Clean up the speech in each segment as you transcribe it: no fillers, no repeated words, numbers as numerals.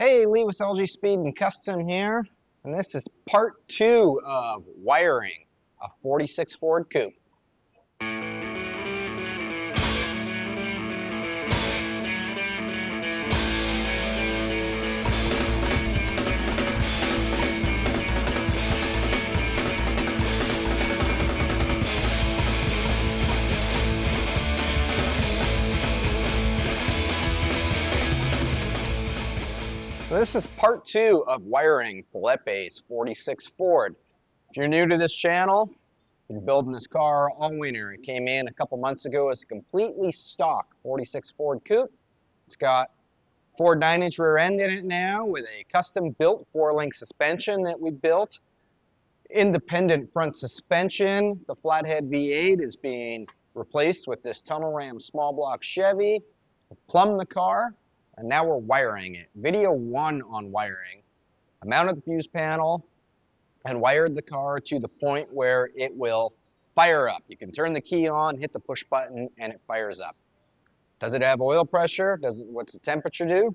Hey, Lee with LG Speed and Custom here, and this is part 2 of wiring a 46 Ford Coupe. So this is part 2 of wiring Felipe's 46 Ford. If you're new to this channel, you've been building this car all winter. It came in a couple months ago as a completely stock 46 Ford Coupe. It's got Ford 9-inch rear end in it now with a custom built 4-link suspension that we built. Independent front suspension. The flathead V8 is being replaced with this tunnel ram small block Chevy. We plumbed the car. And now we're wiring it. Video 1 on wiring. I mounted the fuse panel and wired the car to the point where it will fire up. You can turn the key on, hit the push button, and it fires up. Does it have oil pressure? What's the temperature do?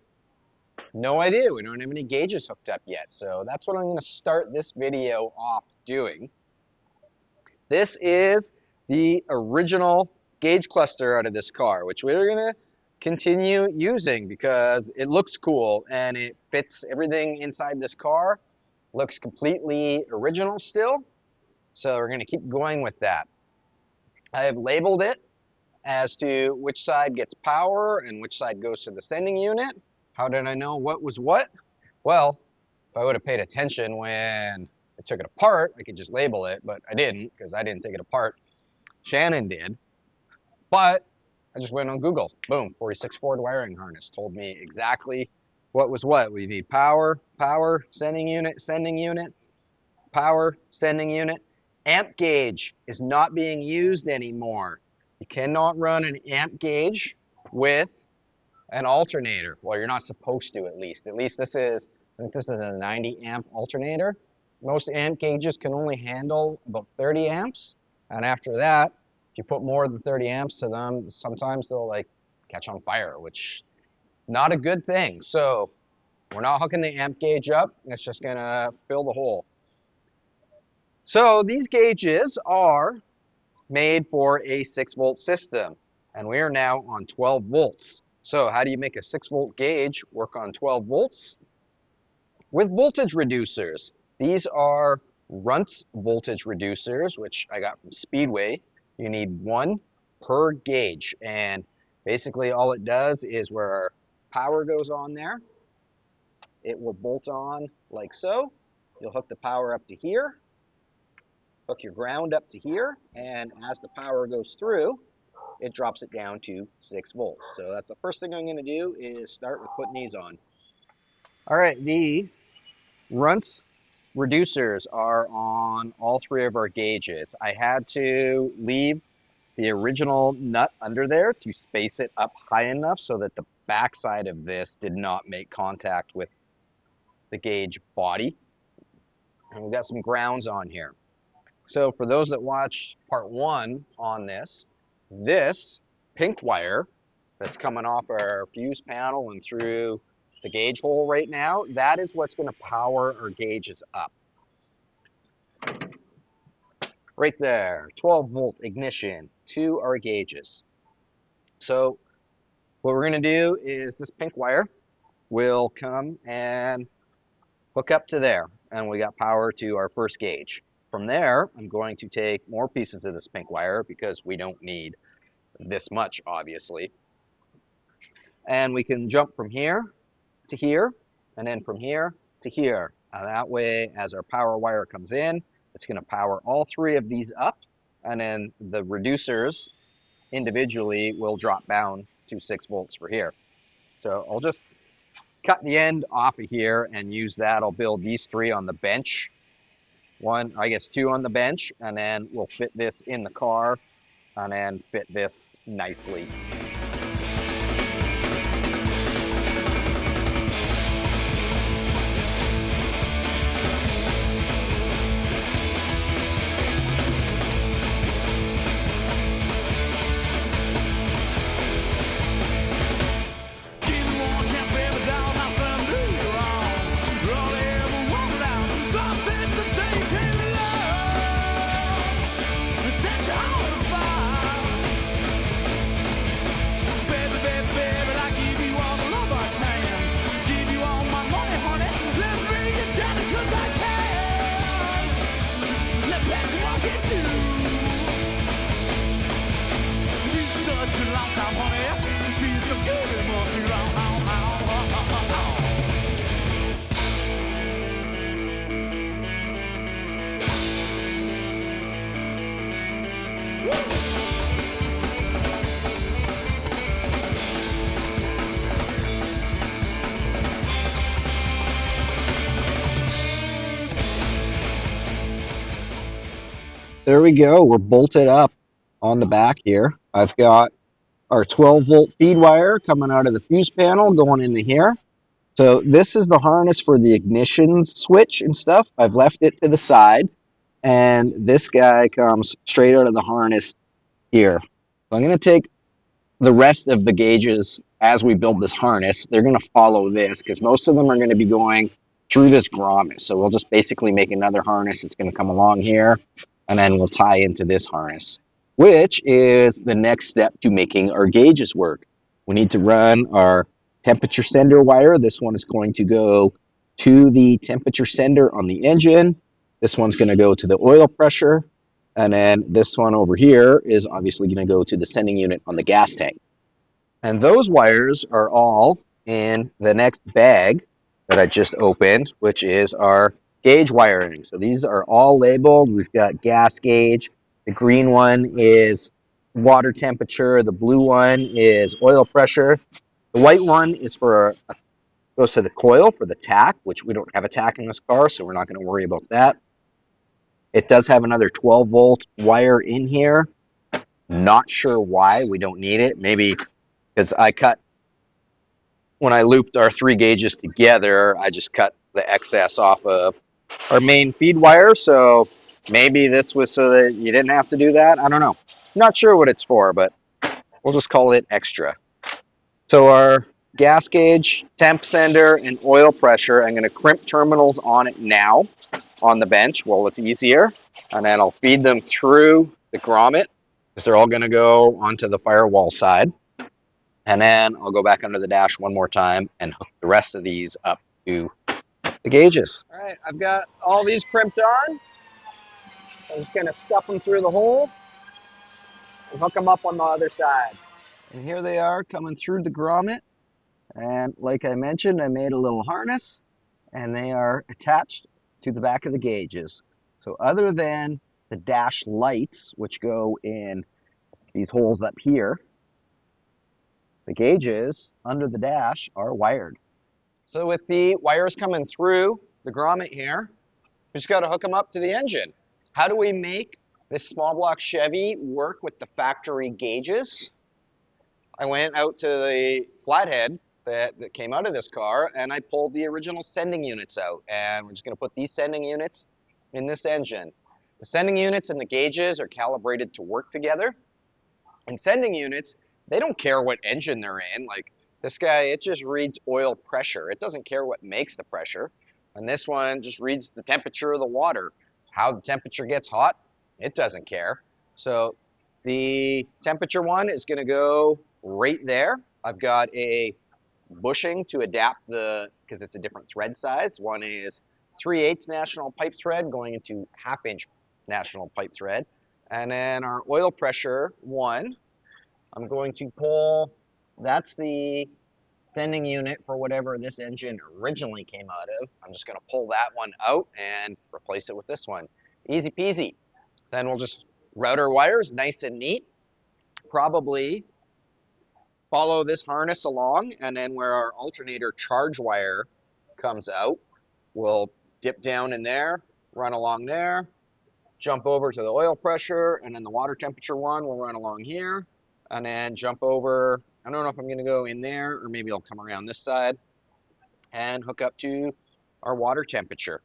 No idea. We don't have any gauges hooked up yet. So that's what I'm going to start this video off doing. This is the original gauge cluster out of this car, which we're going to continue using because it looks cool and it fits everything inside this car. Looks completely original still, so we're going to keep going with that. I have labeled it as to which side gets power and which side goes to the sending unit. How did I know what was what? Well, if I would have paid attention when I took it apart, I could just label it, but I didn't because I didn't take it apart. Shannon did, but I just went on Google, boom, 46 Ford wiring harness, told me exactly what was what. We need power, sending unit, power, sending unit. Amp gauge is not being used anymore. You cannot run an amp gauge with an alternator. Well, you're not supposed to at least. At least this is, I think this is a 90 amp alternator. Most amp gauges can only handle about 30 amps. And after that, if you put more than 30 amps to them, sometimes they'll like catch on fire, which is not a good thing. So we're not hooking the amp gauge up. It's just gonna fill the hole. So these gauges are made for a 6-volt system, and we are now on 12 volts. So how do you make a 6-volt gauge work on 12 volts? With voltage reducers. These are Runts voltage reducers, which I got from Speedway. You need 1 per gauge, and basically all it does is where our power goes on there, it will bolt on like so. You'll hook the power up to here, hook your ground up to here, and as the power goes through, it drops it down to 6 volts. So that's the first thing I'm going to do is start with putting these on. All right, the Runts reducers are on all 3 of our gauges. I had to leave the original nut under there to space it up high enough so that the backside of this did not make contact with the gauge body. And we've got some grounds on here. So for those that watched part 1 on this pink wire that's coming off our fuse panel and through the gauge hole right now, that is what's going to power our gauges up. Right there, 12 volt ignition to our gauges. So what we're going to do is this pink wire will come and hook up to there, and we got power to our first gauge. From there, I'm going to take more pieces of this pink wire because we don't need this much, obviously. And we can jump from here to here, and then from here to here. And that way, as our power wire comes in, it's going to power all 3 of these up, and then the reducers individually will drop down to 6 volts for here. So I'll just cut the end off of here and use that. I'll build these 3 on the bench. 2 on the bench, and then we'll fit this in the car and then fit this nicely. Give me one chance, baby, down, my son, do you right. there we go. We're bolted up on the back here. I've got our 12-volt feed wire coming out of the fuse panel going into here. So this is the harness for the ignition switch and stuff. I've left it to the side, and this guy comes straight out of the harness here. So I'm going to take the rest of the gauges as we build this harness. They're going to follow this because most of them are going to be going through this grommet. So we'll just basically make another harness. It's going to come along here, and then we'll tie into this harness, which is the next step to making our gauges work. We need to run our temperature sender wire. This one is going to go to the temperature sender on the engine. This one's going to go to the oil pressure. And then this one over here is obviously going to go to the sending unit on the gas tank. And those wires are all in the next bag that I just opened, which is our gauge wiring. So these are all labeled. We've got gas gauge. The green one is water temperature. The blue one is oil pressure. The white one is for goes to the coil for the tach, which we don't have a tach in this car, so we're not going to worry about that. It does have another 12-volt wire in here. Not sure why we don't need it. Maybe because when I looped our 3 gauges together, I just cut the excess off of our main feed wire. So maybe this was so that you didn't have to do that. I don't know. Not sure what it's for, but we'll just call it extra. So our gas gauge, temp sender, and oil pressure, I'm going to crimp terminals on it now on the bench. Well, it's easier. And then I'll feed them through the grommet because they're all going to go onto the firewall side. And then I'll go back under the dash one more time and hook the rest of these up to the gauges. All right, I've got all these crimped on. I'm just going to stuff them through the hole and hook them up on the other side. And here they are coming through the grommet. And like I mentioned, I made a little harness, and they are attached to the back of the gauges. So other than the dash lights, which go in these holes up here, the gauges under the dash are wired. So with the wires coming through the grommet here, we just got to hook them up to the engine. How do we make this small block Chevy work with the factory gauges? I went out to the flathead that came out of this car, and I pulled the original sending units out. And we're just going to put these sending units in this engine. The sending units and the gauges are calibrated to work together. And sending units, they don't care what engine they're in. Like this guy, it just reads oil pressure. It doesn't care what makes the pressure. And this one just reads the temperature of the water. How the temperature gets hot, it doesn't care. So the temperature one is going to go right there. I've got a bushing to adapt because it's a different thread size. One is 3/8 national pipe thread going into 1/2 inch national pipe thread. And then our oil pressure one, I'm going to pull, that's the sending unit for whatever this engine originally came out of. I'm just going to pull that one out and replace it with this one. Easy peasy. Then we'll just route our wires nice and neat. Probably follow this harness along, and then where our alternator charge wire comes out, we'll dip down in there, run along there, jump over to the oil pressure, and then the water temperature one will run along here, and then jump over. I don't know if I'm going to go in there, or maybe I'll come around this side and hook up to our water temperature.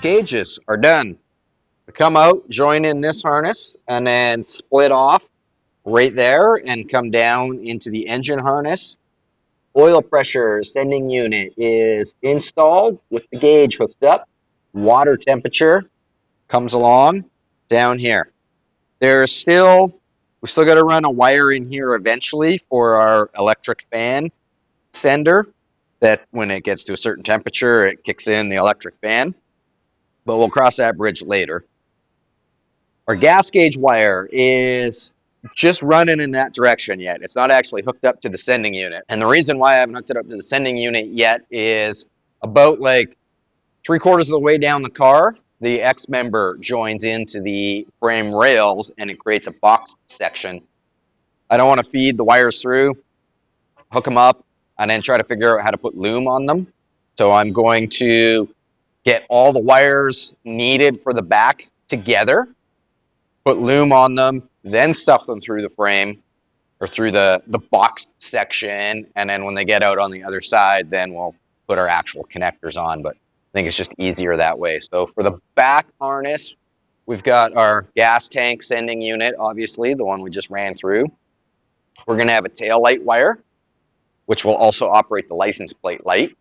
Gauges are done. We come out, join in this harness, and then split off right there and come down into the engine harness. Oil pressure sending unit is installed with the gauge hooked up. Water temperature comes along down here. We still got to run a wire in here eventually for our electric fan sender, that when it gets to a certain temperature, it kicks in the electric fan. But we'll cross that bridge later. Our gas gauge wire is just running in that direction yet. It's not actually hooked up to the sending unit. And the reason why I haven't hooked it up to the sending unit yet is about like 3/4 of the way down the car, the X member joins into the frame rails and it creates a box section. I don't want to feed the wires through, hook them up, and then try to figure out how to put loom on them. So I'm going to get all the wires needed for the back together, put loom on them, then stuff them through the frame or through the boxed section, and then when they get out on the other side, then we'll put our actual connectors on. But I think it's just easier that way. So for the back harness, we've got our gas tank sending unit, obviously, the one we just ran through. We're going to have a tail light wire, which will also operate the license plate light.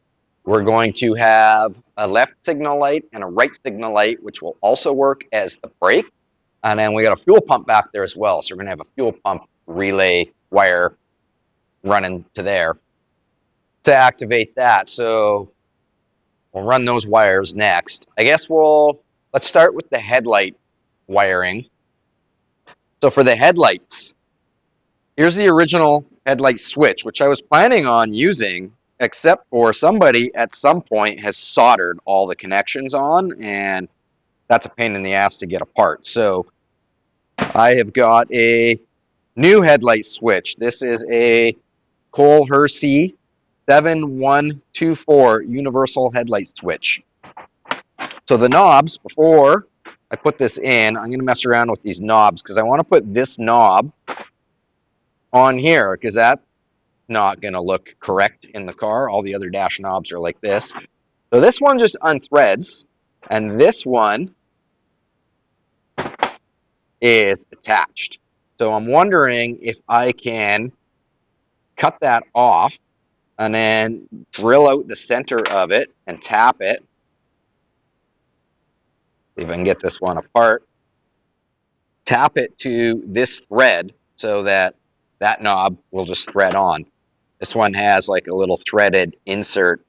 We're going to have a left signal light and a right signal light, which will also work as the brake. And then we got a fuel pump back there as well. So we're going to have a fuel pump relay wire running to there to activate that. So we'll run those wires next. I guess let's start with the headlight wiring. So for the headlights, here's the original headlight switch, which I was planning on using, except for somebody at some point has soldered all the connections on, and that's a pain in the ass to get apart. So I have got a new headlight switch. This is a Cole Hersey 7124 universal headlight switch. So the knobs, before I put this in, I'm going to mess around with these knobs because I want to put this knob on here because that's not going to look correct in the car. All the other dash knobs are like this. So this one just unthreads, and this one is attached. So I'm wondering if I can cut that off and then drill out the center of it and tap it. See if I can get this one apart. Tap it to this thread so that that knob will just thread on. This one has like a little threaded insert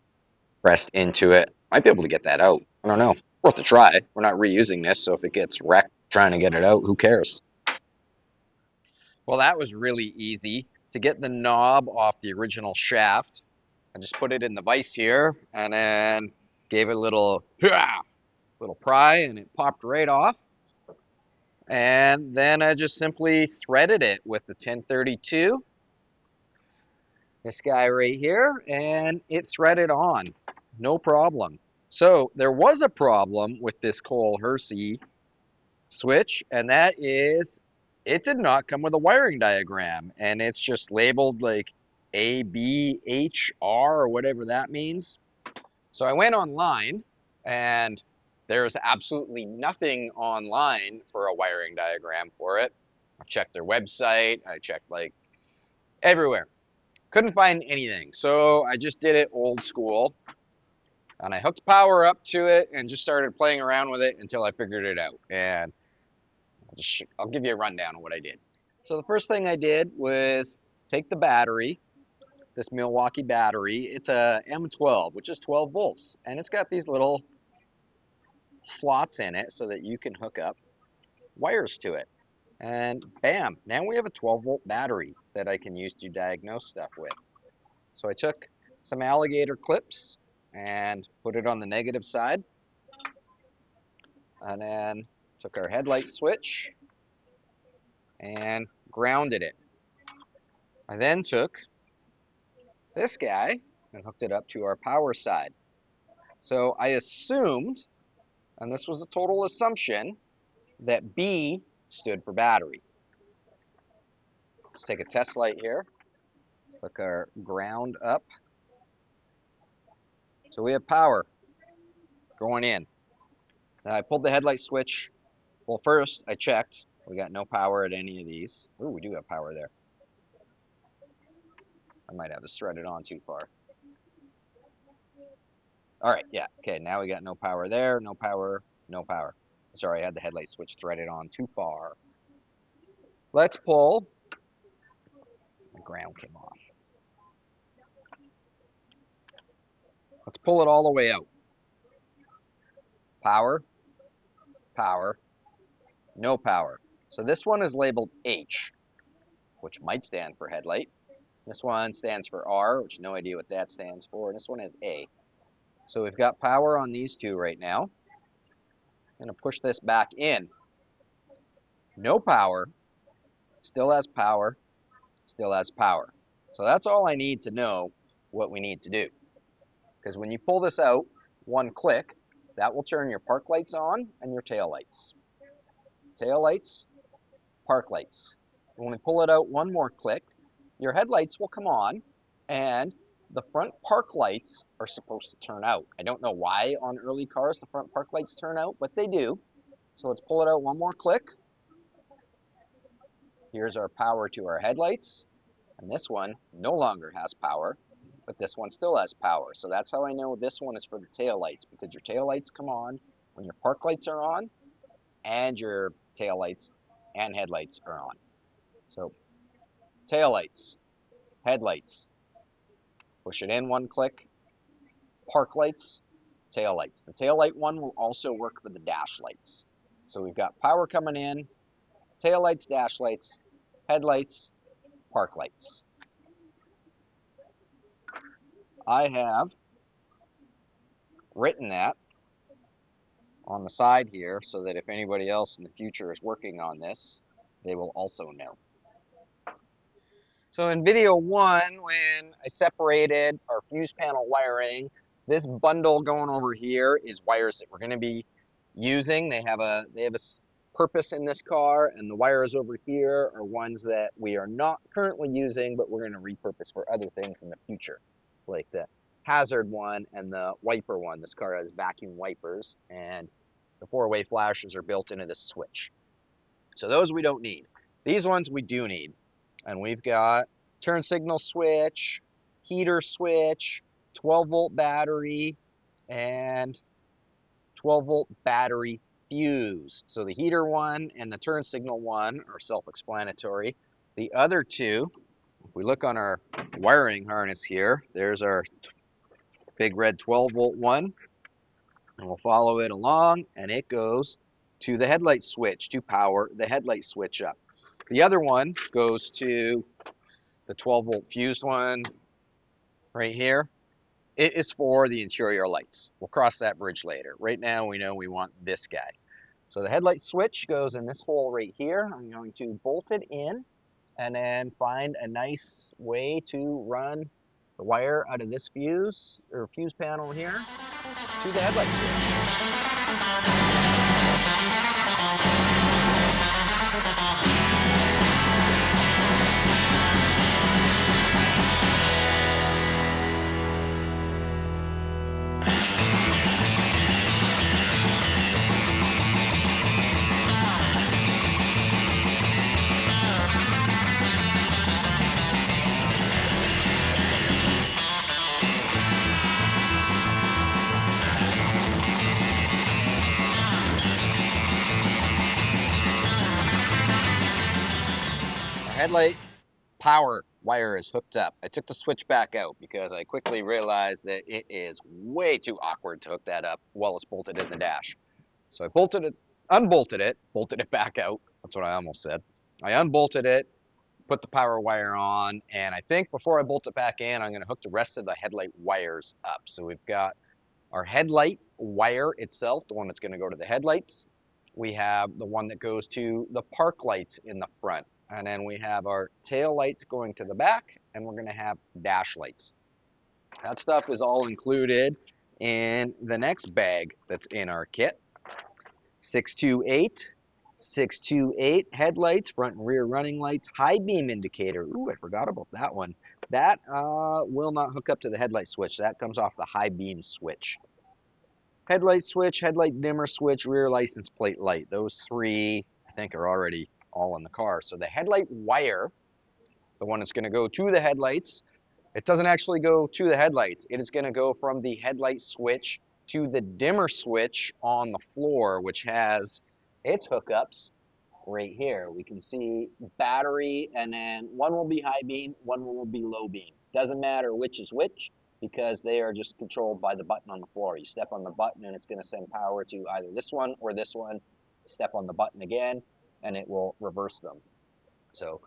pressed into it. Might be able to get that out. I don't know. Worth a try. We're not reusing this, so if it gets wrecked trying to get it out, who cares? Well, that was really easy. To get the knob off the original shaft, I just put it in the vise here and then gave it a little pry and it popped right off. And then I just simply threaded it with the 1032, this guy right here, and it threaded on, no problem. So there was a problem with this Cole Hersey switch, and that is it did not come with a wiring diagram, and it's just labeled like A, B, H, R, or whatever that means. So I went online, and there's absolutely nothing online for a wiring diagram for it. I checked their website, I checked like everywhere. Couldn't find anything. So I just did it old school, and I hooked power up to it and just started playing around with it until I figured it out. And I'll give you a rundown of what I did. So the first thing I did was take the battery, this Milwaukee battery. It's a M12, which is 12 volts, and it's got these little slots in it so that you can hook up wires to it. And bam, now we have a 12-volt battery that I can use to diagnose stuff with. So I took some alligator clips and put it on the negative side, and then took our headlight switch and grounded it. I then took this guy and hooked it up to our power side. So I assumed, and this was a total assumption, that B stood for battery. Let's take a test light here. Hook our ground up. So we have power going in. Now I pulled the headlight switch. Well, first I checked. We got no power at any of these. Ooh, we do have power there. I might have this threaded on too far. All right, yeah, okay, now we got no power there, no power, no power. Sorry, I had the headlight switch threaded on too far. Let's pull. The ground came off. Let's pull it all the way out. Power, power, no power. So this one is labeled H, which might stand for headlight. This one stands for R, which no idea what that stands for. And this one is A. So we've got power on these two right now. I'm going to push this back in. No power, still has power, still has power. So that's all I need to know what we need to do. Because when you pull this out, one click, that will turn your park lights on and your tail lights. Tail lights, park lights. When we pull it out one more click, your headlights will come on and the front park lights are supposed to turn out. I don't know why on early cars the front park lights turn out, but they do. So let's pull it out one more click. Here's our power to our headlights. And this one no longer has power, but this one still has power. So that's how I know this one is for the tail lights, because your tail lights come on when your park lights are on and your tail lights and headlights are on. So tail lights, headlights, push it in one click, park lights, tail lights. The tail light one will also work for the dash lights. So we've got power coming in, tail lights, dash lights, headlights, park lights. I have written that on the side here so that if anybody else in the future is working on this, they will also know. So in video one, when I separated our fuse panel wiring, this bundle going over here is wires that we're going to be using. They have a purpose in this car, and the wires over here are ones that we are not currently using, but we're going to repurpose for other things in the future, like the hazard one and the wiper one. This car has vacuum wipers, and the four-way flashers are built into this switch. So those we don't need. These ones we do need. And we've got turn signal switch, heater switch, 12-volt battery, and 12-volt battery fused. So the heater one and the turn signal one are self-explanatory. The other two, if we look on our wiring harness here, there's our big red 12-volt one, and we'll follow it along, and it goes to the headlight switch to power the headlight switch up. The other one goes to the 12-volt fused one right here. It is for the interior lights. We'll cross that bridge later. Right now we know we want this guy. So the headlight switch goes in this hole right here. I'm going to bolt it in and then find a nice way to run the wire out of this fuse panel here to the headlight switch. Headlight power wire is hooked up. I took the switch back out because I quickly realized that it is way too awkward to hook that up while it's bolted in the dash. So I unbolted it, bolted it back out. That's what I almost said. I unbolted it, put the power wire on, and I think before I bolt it back in, I'm going to hook the rest of the headlight wires up. So we've got our headlight wire itself, the one that's going to go to the headlights. We have the one that goes to the park lights in the front. And then we have our tail lights going to the back, and we're going to have dash lights. That stuff is all included in the next bag that's in our kit. 628 headlights, front and rear running lights, high beam indicator. Ooh, I forgot about that one. That will not hook up to the headlight switch. That comes off the high beam switch. Headlight switch, headlight dimmer switch, rear license plate light. Those three, I think, are already all in the car. So the headlight wire, the one that's going to go to the headlights, It doesn't actually go to the headlights. It is going to go from the headlight switch to the dimmer switch on the floor, which has its hookups right here. We can see battery, and then one will be high beam, one will be low beam. Doesn't matter which is which because they are just controlled by the button on the floor. You step on the button and it's going to send power to either this one or this one. Step on the button again and it will reverse them. So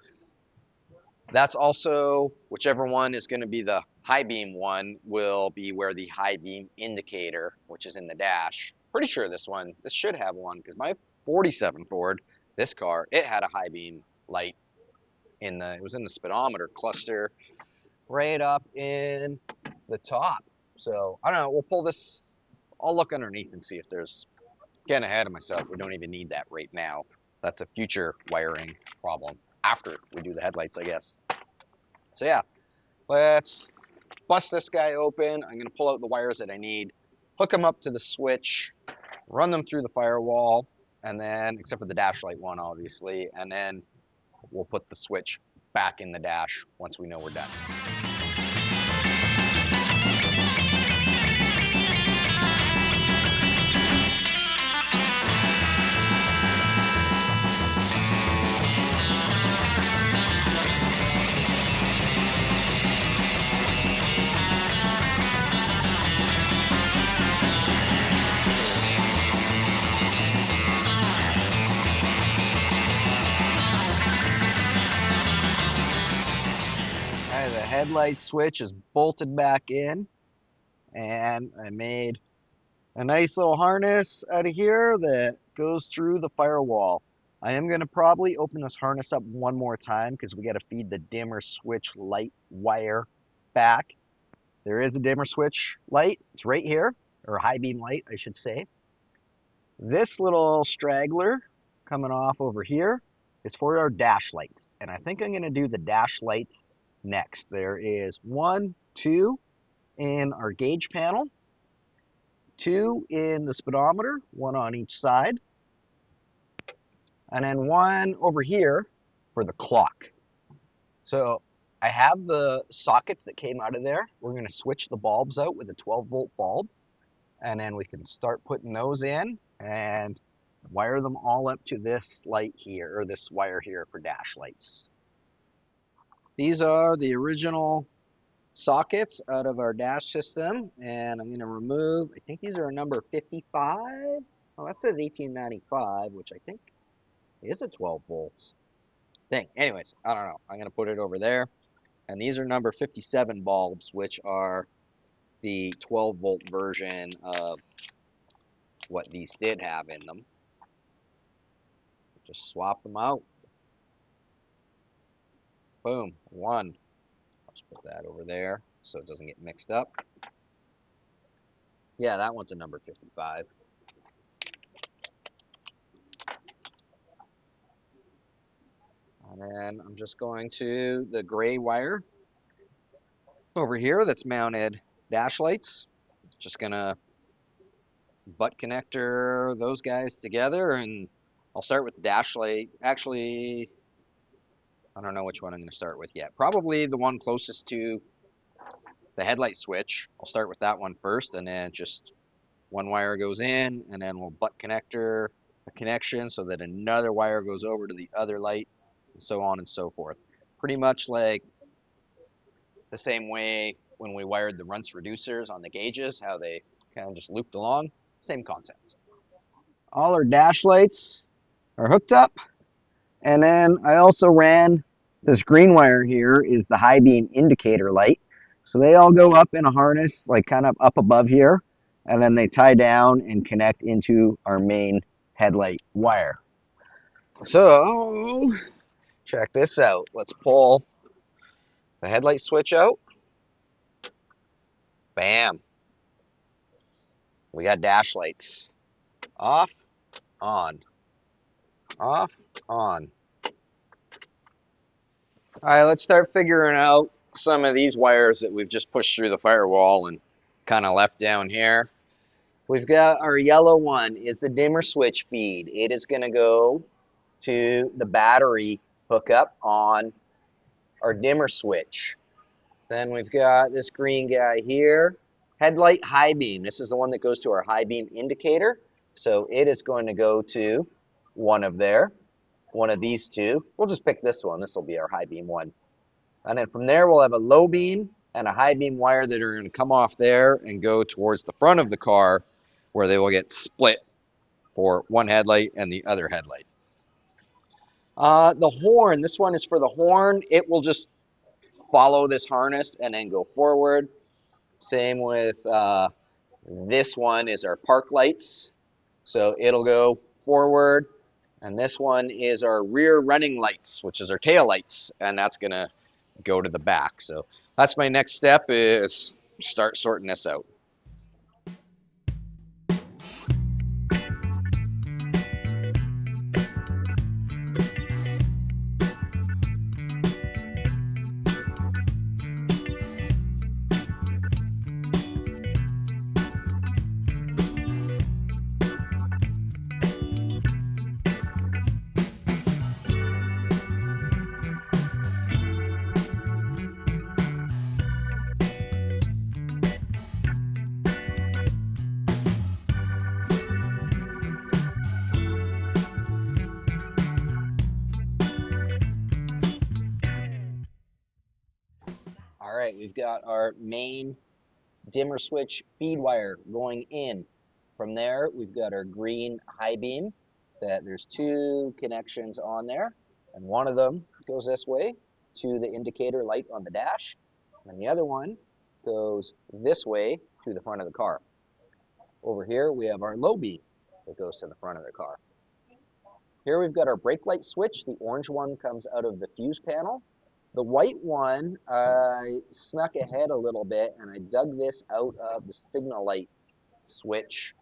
that's also, whichever one is going to be the high beam one, will be where the high beam indicator, which is in the dash. Pretty sure this should have one because my 47 Ford, this car, it had a high beam light it was in the speedometer cluster right up in the top. So I don't know, we'll pull this, I'll look underneath and see if there's, getting ahead of myself, we don't even need that right now. That's a future wiring problem after we do the headlights, I guess. So yeah, let's bust this guy open. I'm going to pull out the wires that I need, hook them up to the switch, run them through the firewall, and then, except for the dash light one, obviously, and then we'll put the switch back in the dash once we know we're done. The headlight switch is bolted back in, and I made a nice little harness out of here that goes through the firewall. I am going to probably open this harness up one more time because we got to feed the dimmer switch light wire back. There is a dimmer switch light. It's right here, or high beam light, I should say. This little straggler coming off over here is for our dash lights, and I think I'm going to do the dash lights next. There is 1, 2 in our gauge panel, 2 in the speedometer, 1 on each side, and then 1 over here for the clock. So I have the sockets that came out of there. We're going to switch the bulbs out with a 12-volt bulb, and then we can start putting those in and wire them all up to this light here, or this wire here for dash lights. These are the original sockets out of our dash system, and I'm going to remove, I think these are a number 55. Oh, that says 1895, which I think is a 12 volts thing. Anyways, I don't know. I'm going to put it over there. And these are number 57 bulbs, which are the 12 volt version of what these did have in them. Just swap them out. Boom, 1. Let's put that over there so it doesn't get mixed up. Yeah, that one's a number 55. And then I'm just going to the gray wire over here that's mounted dash lights. Just gonna butt connector those guys together, and I'll start with the dash light. Actually, I don't know which one I'm gonna start with yet. Probably the one closest to the headlight switch. I'll start with that one first, and then just one wire goes in, and then we'll butt connector a connection so that another wire goes over to the other light, and so on and so forth. Pretty much like the same way when we wired the runts reducers on the gauges, how they kind of just looped along. Same concept. All our dash lights are hooked up, and then I also ran this green wire here is the high beam indicator light. So they all go up in a harness, like kind of up above here, and then they tie down and connect into our main headlight wire. So check this out. Let's pull the headlight switch out. Bam. We got dash lights. Off, on. Off, on. All right, let's start figuring out some of these wires that we've just pushed through the firewall and kind of left down here. We've got our yellow one is the dimmer switch feed. It is going to go to the battery hookup on our dimmer switch. Then we've got this green guy here. Headlight high beam. This is the one that goes to our high beam indicator. So it is going to go to one of these two. We'll just pick this one. This will be our high beam one. And then from there, we'll have a low beam and a high beam wire that are going to come off there and go towards the front of the car where they will get split for one headlight and the other headlight. The horn, this one is for the horn. It will just follow this harness and then go forward. Same with this one is our park lights. So it'll go forward. And this one is our rear running lights, which is our tail lights. And that's going to go to the back. So that's my next step, is start sorting this out. All right, we've got our main dimmer switch feed wire going in. From there, we've got our green high beam that there's two connections on there, and one of them goes this way to the indicator light on the dash, and the other one goes this way to the front of the car. Over here, we have our low beam that goes to the front of the car. Here we've got our brake light switch. The orange one comes out of the fuse panel. The white one, I snuck ahead a little bit and I dug this out of the signal light switch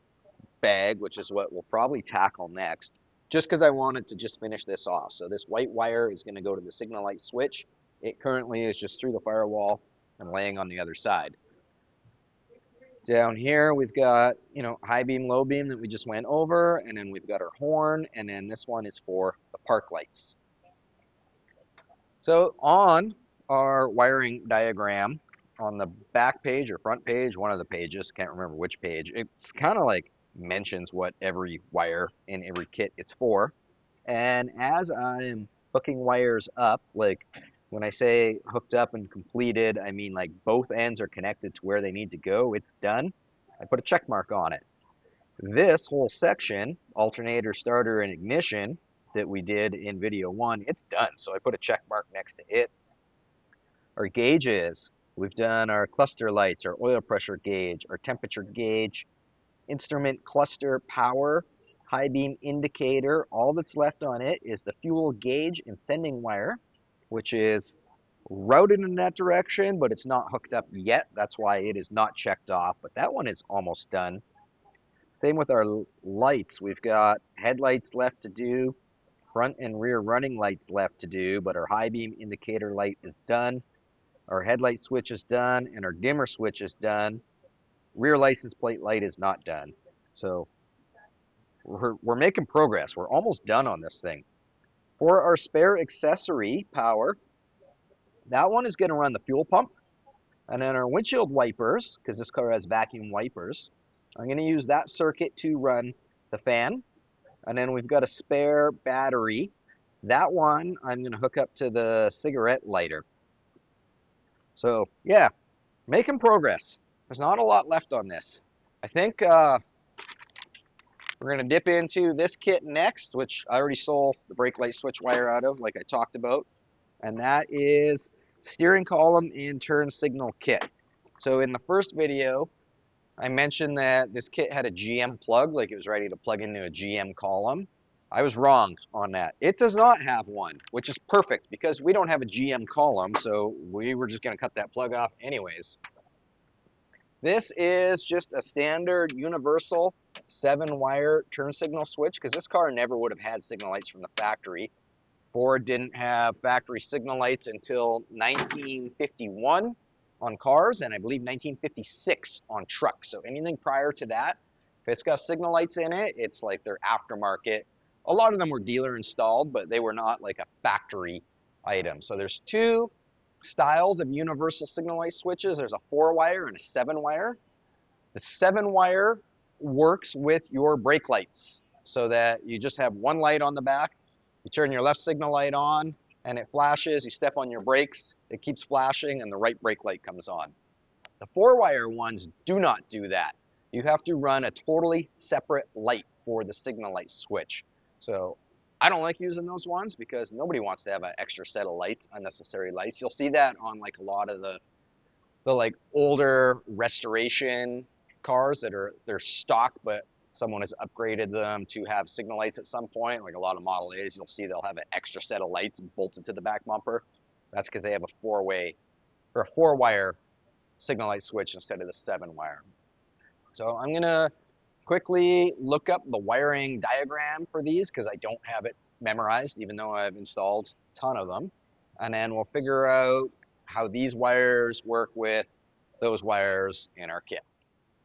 bag, which is what we'll probably tackle next, just because I wanted to just finish this off. So this white wire is going to go to the signal light switch. It currently is just through the firewall and laying on the other side. Down here we've got, high beam, low beam that we just went over, and then we've got our horn, and then this one is for the park lights. So on our wiring diagram, on the back page or front page, one of the pages, can't remember which page, it's kind of like mentions what every wire in every kit is for. And as I'm hooking wires up, like when I say hooked up and completed, I mean like both ends are connected to where they need to go, it's done. I put a check mark on it. This whole section, alternator, starter, and ignition, that we did in video 1, it's done. So I put a check mark next to it. Our gauges, we've done our cluster lights, our oil pressure gauge, our temperature gauge, instrument cluster power, high beam indicator. All that's left on it is the fuel gauge and sending wire, which is routed in that direction, but it's not hooked up yet. That's why it is not checked off, but that one is almost done. Same with our lights. We've got headlights left to do, front and rear running lights left to do, but our high beam indicator light is done. Our headlight switch is done, and our dimmer switch is done. Rear license plate light is not done. So we're making progress. We're almost done on this thing. For our spare accessory power, that one is going to run the fuel pump. And then our windshield wipers, because this car has vacuum wipers, I'm going to use that circuit to run the fan. And then we've got a spare battery. That one I'm going to hook up to the cigarette lighter. So yeah, making progress. There's not a lot left on this. I think we're going to dip into this kit next, which I already sold the brake light switch wire out of, like I talked about. And that is steering column and turn signal kit. So in the first video, I mentioned that this kit had a GM plug, like it was ready to plug into a GM column. I was wrong on that. It does not have one, which is perfect because we don't have a GM column, so we were just going to cut that plug off anyways. This is just a standard universal 7-wire turn signal switch because this car never would have had signal lights from the factory. Ford didn't have factory signal lights until 1951 on cars, and I believe 1956 on trucks. So anything prior to that, if it's got signal lights in it, it's like they're aftermarket. A lot of them were dealer installed, but they were not like a factory item. So there's two styles of universal signal light switches. There's a 4-wire and a 7-wire. The 7-wire works with your brake lights so that you just have one light on the back. You turn your left signal light on and it flashes. You step on your brakes, it keeps flashing, and the right brake light comes on. The 4-wire ones do not do that. You have to run a totally separate light for the signal light switch. So I don't like using those ones because nobody wants to have an extra set of lights, unnecessary lights. You'll see that on like a lot of the like older restoration cars that they're stock, but someone has upgraded them to have signal lights at some point. Like a lot of Model A's, you'll see they'll have an extra set of lights bolted to the back bumper. That's because they have a 4-wire signal light switch instead of the 7-wire. So I'm gonna quickly look up the wiring diagram for these because I don't have it memorized, even though I've installed a ton of them. And then we'll figure out how these wires work with those wires in our kit.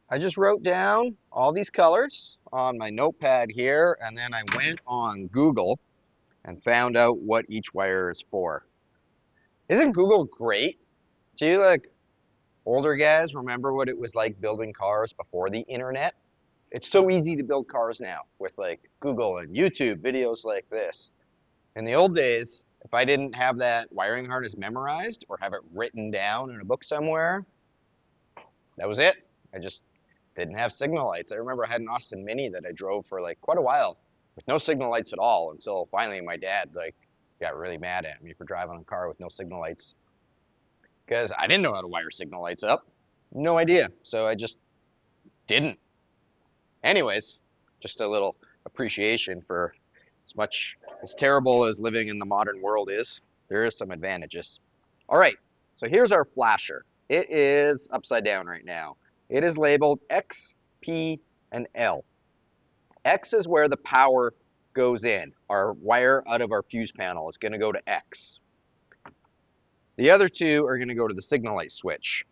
I just wrote down all these colors on my notepad here, and then I went on Google and found out what each wire is for. Isn't Google great? Do you like older guys remember what it was like building cars before the internet? It's so easy to build cars now with like Google and YouTube videos like this. In the old days, if I didn't have that wiring harness memorized or have it written down in a book somewhere, that was it. I just didn't have signal lights. I remember I had an Austin Mini that I drove for like quite a while with no signal lights at all until finally my dad like got really mad at me for driving a car with no signal lights because I didn't know how to wire signal lights up. No idea. So I just didn't. Anyways, just a little appreciation for as much as terrible as living in the modern world is, there is some advantages. All right, so here's our flasher. It is upside down right now. It is labeled X, P, and L. X is where the power goes in. Our wire out of our fuse panel is going to go to X. The other two are going to go to the signal light switch.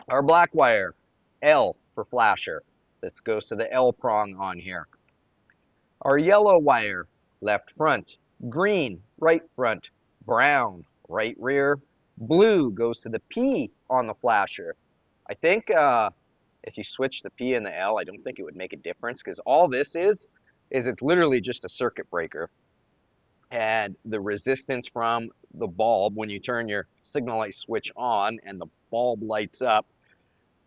Our black wire, L for flasher. This goes to the L prong on here. Our yellow wire, left front. Green, right front. Brown, right rear. Blue goes to the P on the flasher. I think if you switch the P and the L, I don't think it would make a difference because all this is it's literally just a circuit breaker. And the resistance from the bulb, when you turn your signal light switch on and the bulb lights up,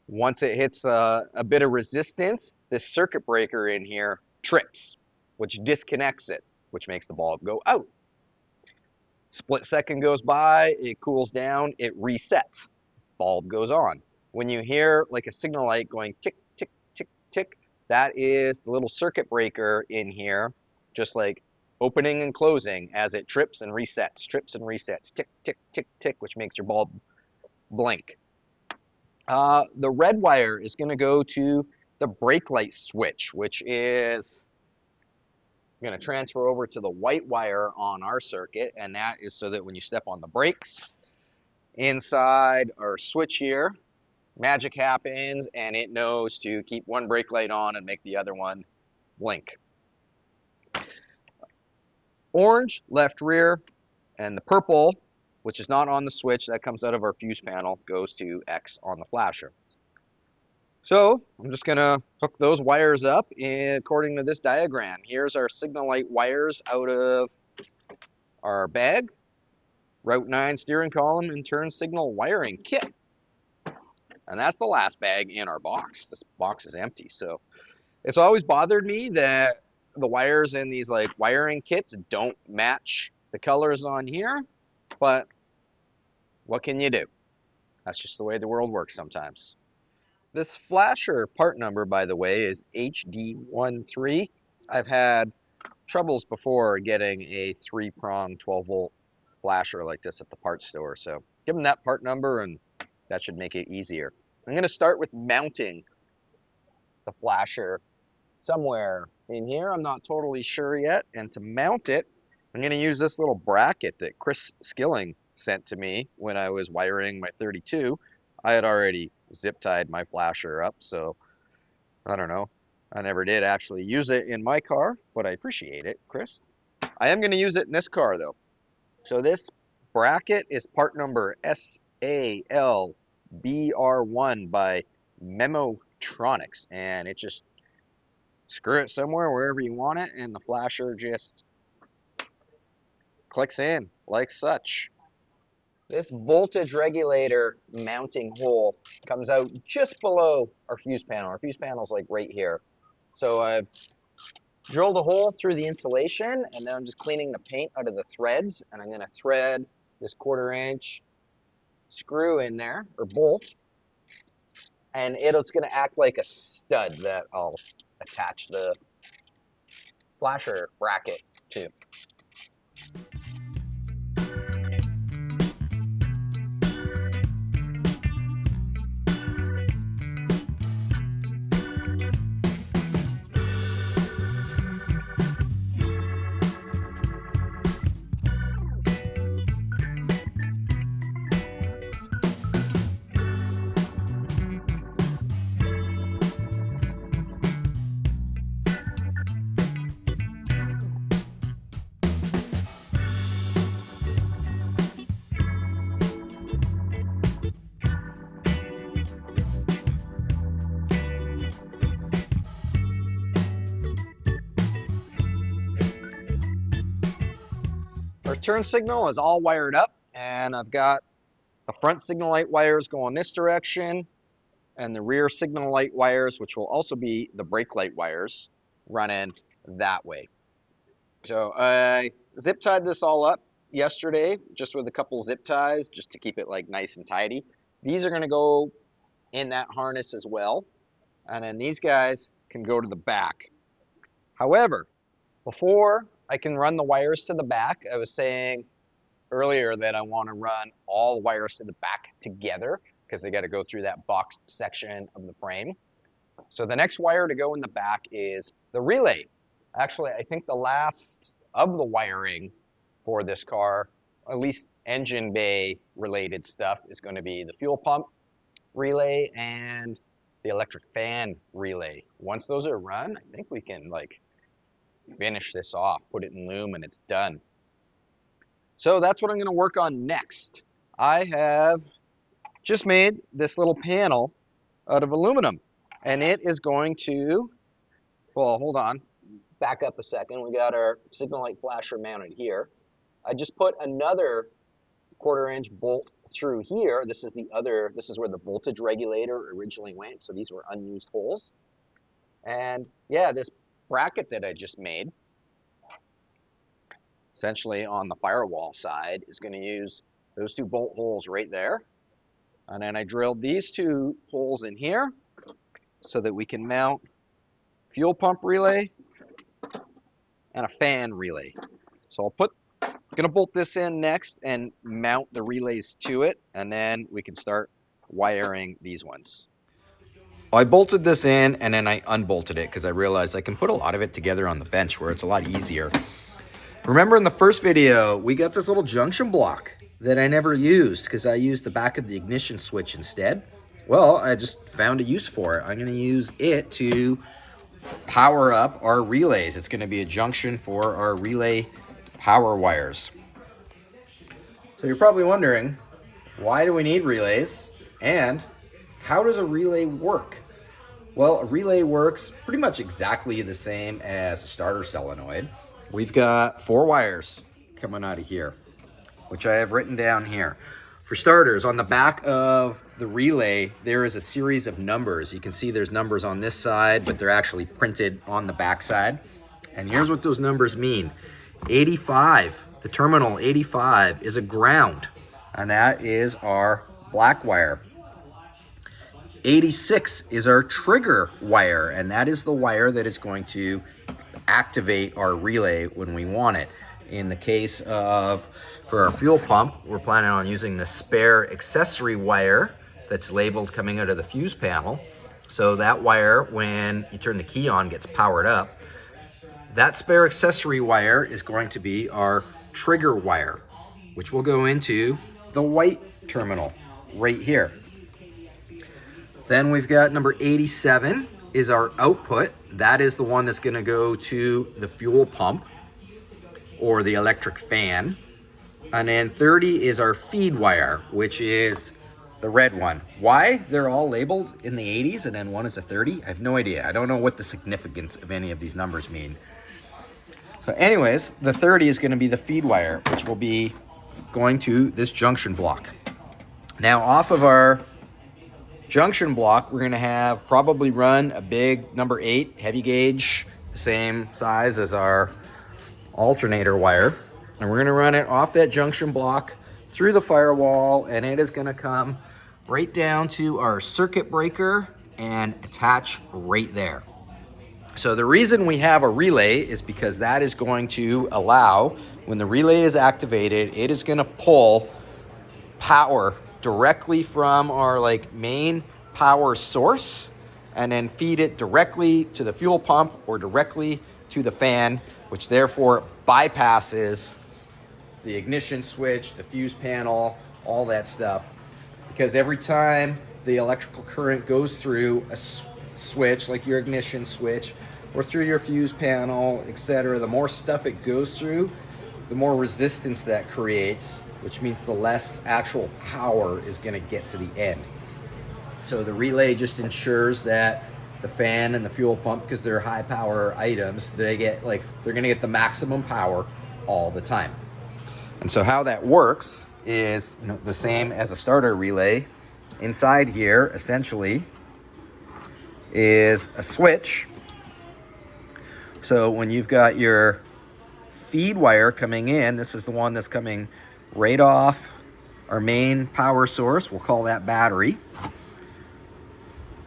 once it hits a bit of resistance, this circuit breaker in here trips, which disconnects it, which makes the bulb go out. Split second goes by, it cools down, it resets, bulb goes on. When you hear like a signal light going tick, tick, tick, tick, that is the little circuit breaker in here, just like opening and closing as it trips and resets, tick, tick, tick, tick, which makes your bulb blink. The red wire is going to go to the brake light switch, which is going to transfer over to the white wire on our circuit, and that is so that when you step on the brakes inside our switch here, magic happens and it knows to keep one brake light on and make the other one blink. Orange, left rear, and the purple, which is not on the switch, that comes out of our fuse panel, goes to X on the flasher. So I'm just going to hook those wires up according to this diagram. Here's our signal light wires out of our bag, Route 9 steering column and turn signal wiring kit. And that's the last bag in our box. This box is empty. So it's always bothered me that the wires in these like wiring kits don't match the colors on here, but what can you do? That's just the way the world works sometimes. This flasher part number, by the way, is HD13. I've had troubles before getting a 3-prong 12-volt flasher like this at the parts store, so give them that part number and that should make it easier. I'm going to start with mounting the flasher somewhere in here. I'm not totally sure yet, and to mount it, I'm going to use this little bracket that Chris Skilling sent to me when I was wiring my 32. I had already zip tied my flasher up, so I don't know. I never did actually use it in my car, but I appreciate it, Chris. I am going to use it in this car though. So this bracket is part number SALBR1 by Memotronics, and it just screw it somewhere wherever you want it, and the flasher just clicks in like such. This voltage regulator mounting hole comes out just below our fuse panel. Our fuse panel is like right here. So I've drilled a hole through the insulation, and then I'm just cleaning the paint out of the threads, and I'm going to thread this 1/4" screw in there, or bolt, and it's going to act like a stud that I'll attach the flasher bracket to. Our turn signal is all wired up, and I've got the front signal light wires going this direction, and the rear signal light wires, which will also be the brake light wires, running that way. So I zip tied this all up yesterday, just with a couple zip ties, just to keep it like nice and tidy. These are going to go in that harness as well, and then these guys can go to the back. However, before I can run the wires to the back, I was saying earlier that I want to run all wires to the back together because they got to go through that boxed section of the frame. So the next wire to go in the back is the relay. Actually, I think the last of the wiring for this car, at least engine bay related stuff, is going to be the fuel pump relay and the electric fan relay. Once those are run, I think we can like finish this off, put it in loom, and it's done. So that's what I'm going to work on next. I have just made this little panel out of aluminum, and it is going to, well, hold on, back up a second. We got our signal light flasher mounted here. I just put another 1/4" bolt through here. This is where the voltage regulator originally went, so these were unused holes. And yeah, this bracket that I just made, essentially on the firewall side, is going to use those 2 bolt holes right there. And then I drilled these 2 holes in here so that we can mount fuel pump relay and a fan relay. So I'm gonna bolt this in next and mount the relays to it, and then we can start wiring these ones. I bolted this in and then I unbolted it because I realized I can put a lot of it together on the bench where it's a lot easier. Remember in the first video, we got this little junction block that I never used because I used the back of the ignition switch instead. Well, I just found a use for it. I'm going to use it to power up our relays. It's going to be a junction for our relay power wires. So you're probably wondering, why do we need relays? And how does a relay work? Well, a relay works pretty much exactly the same as a starter solenoid. We've got 4 wires coming out of here, which I have written down here. For starters, on the back of the relay, there is a series of numbers. You can see there's numbers on this side, but they're actually printed on the back side. And here's what those numbers mean. 85, the terminal 85 is a ground, and that is our black wire. 86 is our trigger wire, and that is the wire that is going to activate our relay when we want it. In the case of, for our fuel pump, we're planning on using the spare accessory wire that's labeled coming out of the fuse panel. So that wire, when you turn the key on, gets powered up. That spare accessory wire is going to be our trigger wire, which will go into the white terminal right here. Then we've got number 87 is our output. That is the one that's going to go to the fuel pump or the electric fan. And then 30 is our feed wire, which is the red one. Why they're all labeled in the 80s and then one is a 30, I have no idea. I don't know what the significance of any of these numbers mean. So anyways, the 30 is going to be the feed wire, which will be going to this junction block. Now off of our junction block, we're going to have probably run a big number 8 heavy gauge, the same size as our alternator wire. And we're going to run it off that junction block through the firewall, and it is going to come right down to our circuit breaker and attach right there. So the reason we have a relay is because that is going to allow, when the relay is activated, it is going to pull power directly from our main power source and then feed it directly to the fuel pump or directly to the fan, which therefore bypasses the ignition switch, the fuse panel, all that stuff. Because every time the electrical current goes through a switch, like your ignition switch, or through your fuse panel, etc., the more stuff it goes through, the more resistance that creates, which means the less actual power is going to get to the end. So the relay just ensures that the fan and the fuel pump, because they're high power items, they're going to get the maximum power all the time. And so how that works is the same as a starter relay. Inside here, essentially, is a switch. So when you've got your feed wire coming in, this is the one that's coming right off our main power source. We'll call that battery.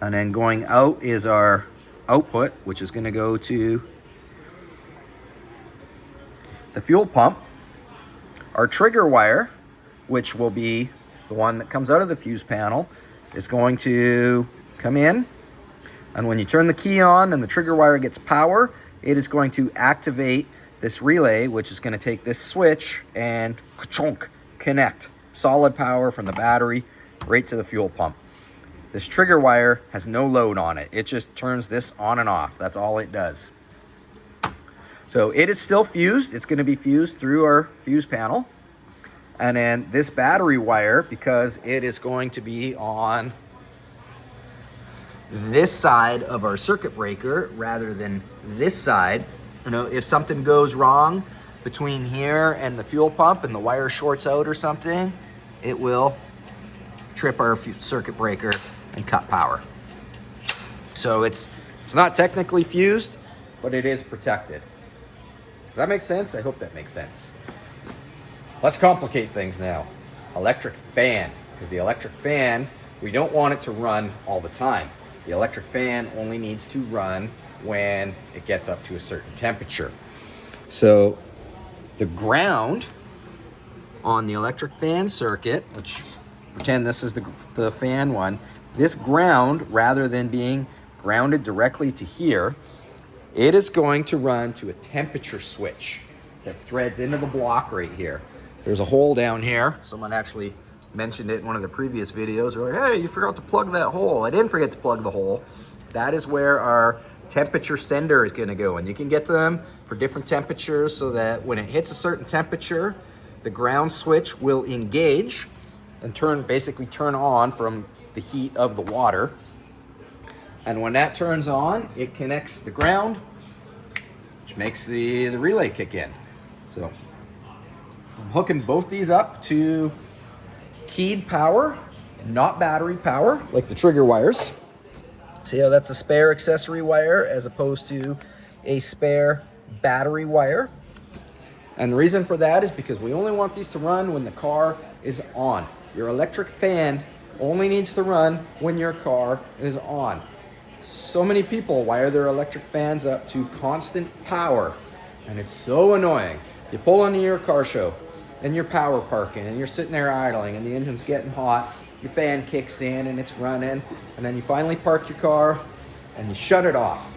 And then going out is our output, which is going to go to the fuel pump. Our trigger wire, which will be the one that comes out of the fuse panel, is going to come in. And when you turn the key on and the trigger wire gets power, it is going to activate this relay, which is going to take this switch and connect solid power from the battery right to the fuel pump. This trigger wire has no load on it. It just turns this on and off. That's all it does. So it is still fused. It's going to be fused through our fuse panel. And then this battery wire, because it is going to be on this side of our circuit breaker rather than this side, if something goes wrong between here and the fuel pump and the wire shorts out or something, it will trip our circuit breaker and cut power. So it's not technically fused, but it is protected. Does that make sense? I hope that makes sense. Let's complicate things now. Electric fan, because the electric fan, we don't want it to run all the time. The electric fan only needs to run when it gets up to a certain temperature. So the ground on the electric fan circuit, which pretend this is the fan one, this ground, rather than being grounded directly to here, it is going to run to a temperature switch that threads into the block right here. There's a hole down here. Someone actually mentioned it in one of the previous videos. They're like, hey, you forgot to plug that hole. I didn't forget to plug the hole. That is where our temperature sender is going to go. And you can get them for different temperatures so that when it hits a certain temperature, the ground switch will engage and basically turn on from the heat of the water. And when that turns on, it connects the ground, which makes the relay kick in. So I'm hooking both these up to keyed power, not battery power, like the trigger wires. See how that's a spare accessory wire as opposed to a spare battery wire? And the reason for that is because we only want these to run when the car is on. Your electric fan only needs to run when your car is on. So many people wire their electric fans up to constant power, and it's so annoying. You pull into your car show and you're power parking and you're sitting there idling and the engine's getting hot, your fan kicks in and it's running, and then you finally park your car and you shut it off.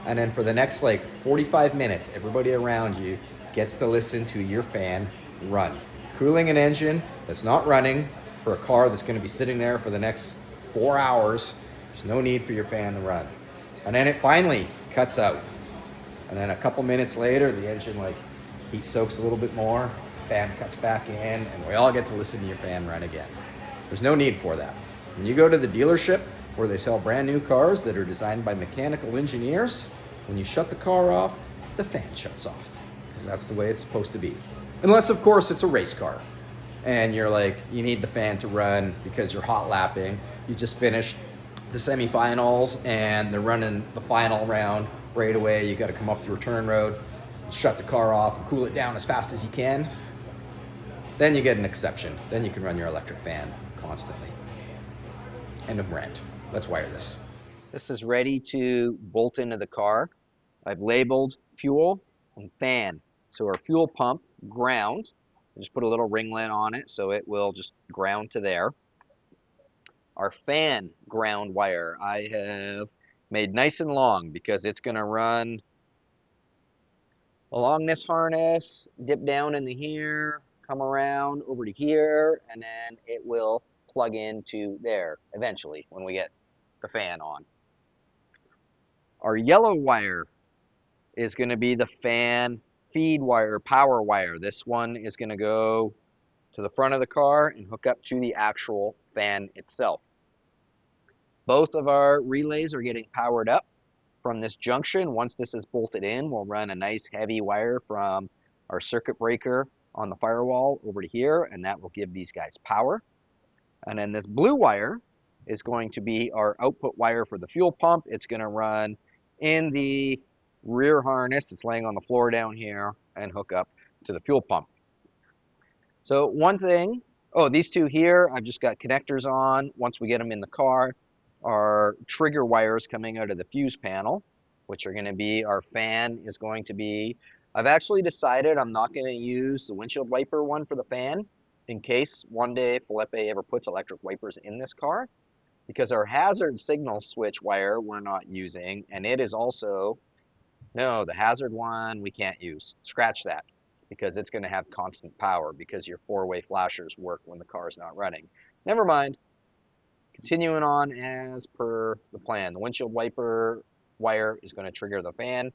And then for the next 45 minutes, everybody around you gets to listen to your fan run. Cooling an engine that's not running for a car that's going to be sitting there for the next 4 hours. There's no need for your fan to run. And then it finally cuts out. And then a couple minutes later, the engine heat soaks a little bit more. fan cuts back in, and we all get to listen to your fan run again. There's no need for that. When you go to the dealership where they sell brand new cars that are designed by mechanical engineers, when you shut the car off, the fan shuts off, because that's the way it's supposed to be. Unless, of course, it's a race car and you're like, you need the fan to run because you're hot lapping. You just finished the semifinals and they're running the final round right away. You got to come up the return road, shut the car off, and cool it down as fast as you can. Then you get an exception. Then you can run your electric fan constantly. End of rant. Let's wire this. This is ready to bolt into the car. I've labeled fuel and fan. So our fuel pump, ground. I just put a little ringlet on it so it will just ground to there. Our fan ground wire I have made nice and long because it's going to run along this harness, dip down into here, come around over to here, and then it will plug into there eventually when we get the fan on. Our yellow wire is going to be the fan feed wire, power wire. This one is going to go to the front of the car and hook up to the actual fan itself. Both of our relays are getting powered up from this junction. Once this is bolted in, we'll run a nice heavy wire from our circuit breaker on the firewall over to here, and that will give these guys power. And then this blue wire is going to be our output wire for the fuel pump. It's going to run in the rear harness. It's laying on the floor down here and hook up to the fuel pump. So one thing, these two here, I've just got connectors on. Once we get them in the car, our trigger wires coming out of the fuse panel, which are going to be, our fan is going to be, I've actually decided I'm not going to use the windshield wiper one for the fan in case one day Felipe ever puts electric wipers in this car, because our hazard signal switch wire we're not using, and it is also, no, the hazard one we can't use. Scratch that, because it's going to have constant power because your four-way flashers work when the car is not running. Never mind. Continuing on as per the plan, the windshield wiper wire is going to trigger the fan,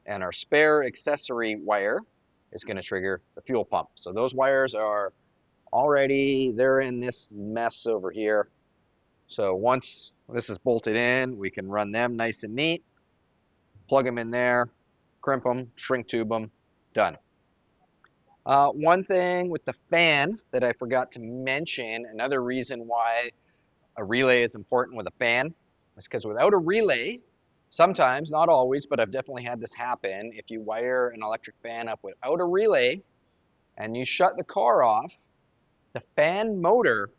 and our spare accessory wire is going to trigger the fuel pump. So those wires are already, they're in this mess over here. So once this is bolted in, we can run them nice and neat, plug them in there, crimp them, shrink tube them, done. One thing with the fan that I forgot to mention, another reason why a relay is important with a fan is because without a relay, sometimes, not always, but I've definitely had this happen, if you wire an electric fan up without a relay and you shut the car off, the fan motor,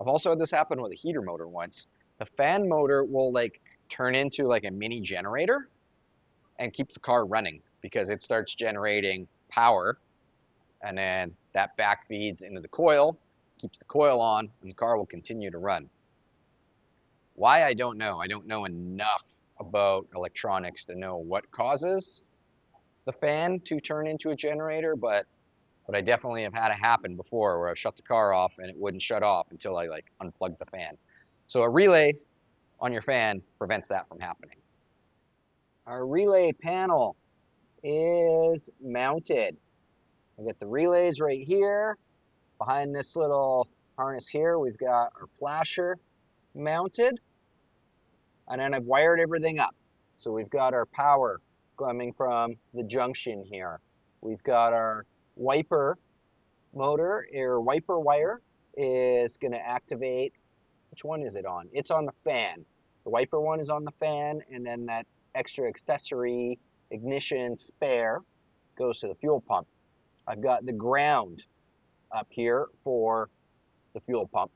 I've also had this happen with a heater motor once, the fan motor will turn into like a mini generator and keep the car running because it starts generating power, and then that back feeds into the coil, keeps the coil on, and the car will continue to run. Why, I don't know. I don't know enough about electronics to know what causes the fan to turn into a generator, but I definitely have had it happen before where I've shut the car off and it wouldn't shut off until I unplugged the fan. So a relay on your fan prevents that from happening. Our relay panel is mounted. We got the relays right here. Behind this little harness here, we've got our flasher mounted. And then I've wired everything up. So we've got our power coming from the junction here. We've got our wiper motor, or wiper wire is going to activate, which one is it on? It's on the fan. The wiper one is on the fan, and then that extra accessory ignition spare goes to the fuel pump. I've got the ground up here for the fuel pump.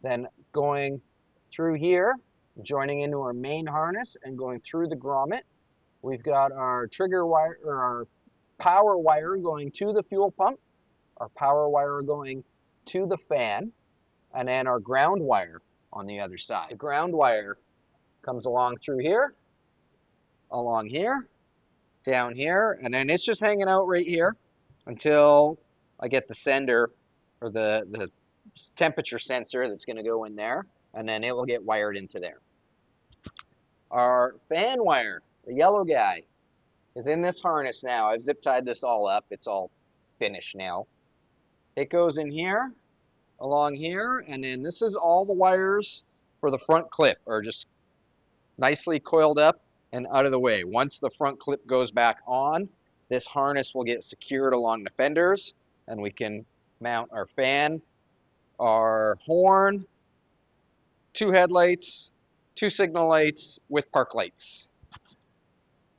Then going through here, joining into our main harness and going through the grommet, we've got our trigger wire, or our power wire going to the fuel pump, our power wire going to the fan, and then our ground wire on the other side. The ground wire comes along through here, along here, down here, and then it's just hanging out right here until I get the sender, or the temperature sensor that's going to go in there, and then it will get wired into there. Our fan wire, the yellow guy, is in this harness now. I've zip tied this all up. It's all finish now. It goes in here, along here, and then this is all the wires for the front clip are just nicely coiled up and out of the way. Once the front clip goes back on, this harness will get secured along the fenders, and we can mount our fan, our horn, 2 headlights, 2 signal lights with park lights.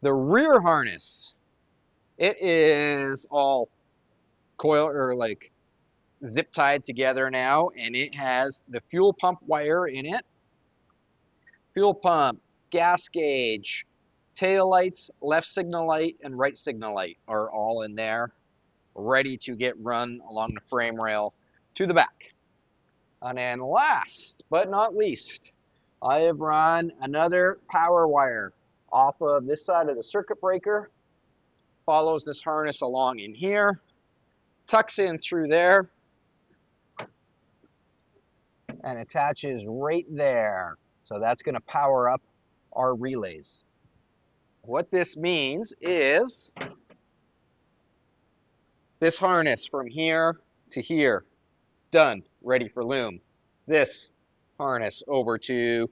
The rear harness, it is all coil or like zip tied together now, and it has the fuel pump wire in it. Fuel pump, gas gauge, tail lights, left signal light, and right signal light are all in there, ready to get run along the frame rail to the back. And then last but not least, I have run another power wire off of this side of the circuit breaker, follows this harness along in here, tucks in through there, and attaches right there. So that's going to power up our relays. What this means is this harness from here to here, done, ready for loom. This harness over to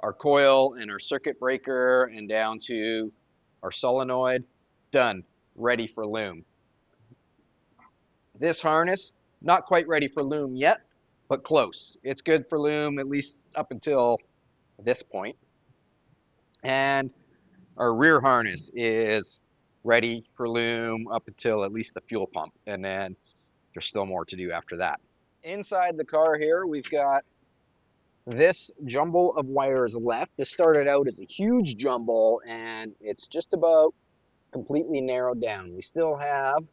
our coil and our circuit breaker and down to our solenoid, done, ready for loom. This harness, not quite ready for loom yet, but close. It's good for loom at least up until this point. And our rear harness is ready for loom up until at least the fuel pump, and then there's still more to do after that. Inside the car here, we've got this jumble of wires left. This started out as a huge jumble, and it's just about completely narrowed down. We still have,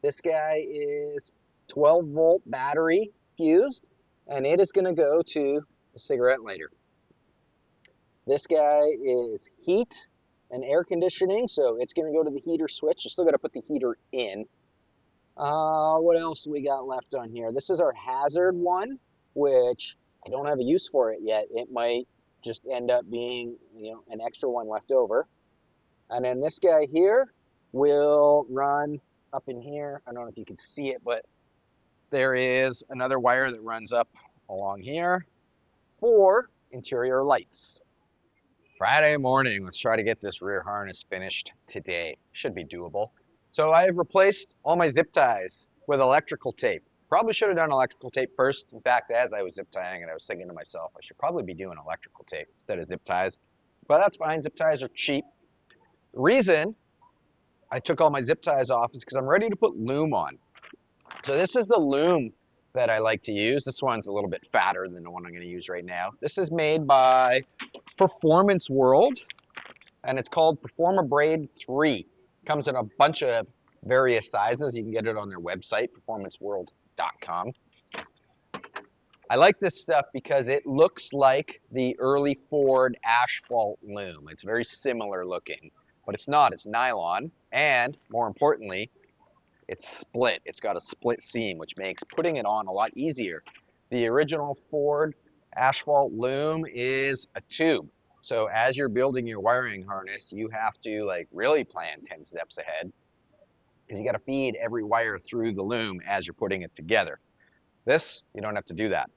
this guy is 12-volt battery fused, and it is going to go to a cigarette lighter. This guy is heat and air conditioning, so it's going to go to the heater switch. You still got to put the heater in. What else we got left on here? This is our hazard one, which I don't have a use for it yet. It might just end up being, an extra one left over. And then this guy here will run up in here. I don't know if you can see it, but there is another wire that runs up along here for interior lights. Friday morning, let's try to get this rear harness finished today. Should be doable. So I have replaced all my zip ties with electrical tape. Probably should have done electrical tape first. In fact, as I was zip tying it, I was thinking to myself, I should probably be doing electrical tape instead of zip ties. But that's fine, zip ties are cheap. The reason I took all my zip ties off is because I'm ready to put loom on. So this is the loom that I like to use. This one's a little bit fatter than the one I'm going to use right now. This is made by Performance World, and it's called Performa Braid 3. Comes in a bunch of various sizes. You can get it on their website, performanceworld.com. I like this stuff because it looks like the early Ford asphalt loom. It's very similar looking, but it's not. It's nylon, and more importantly, it's split. It's got a split seam, which makes putting it on a lot easier. The original Ford asphalt loom is a tube. So as you're building your wiring harness, you have to really plan 10 steps ahead, because you got to feed every wire through the loom as you're putting it together. This, you don't have to do that.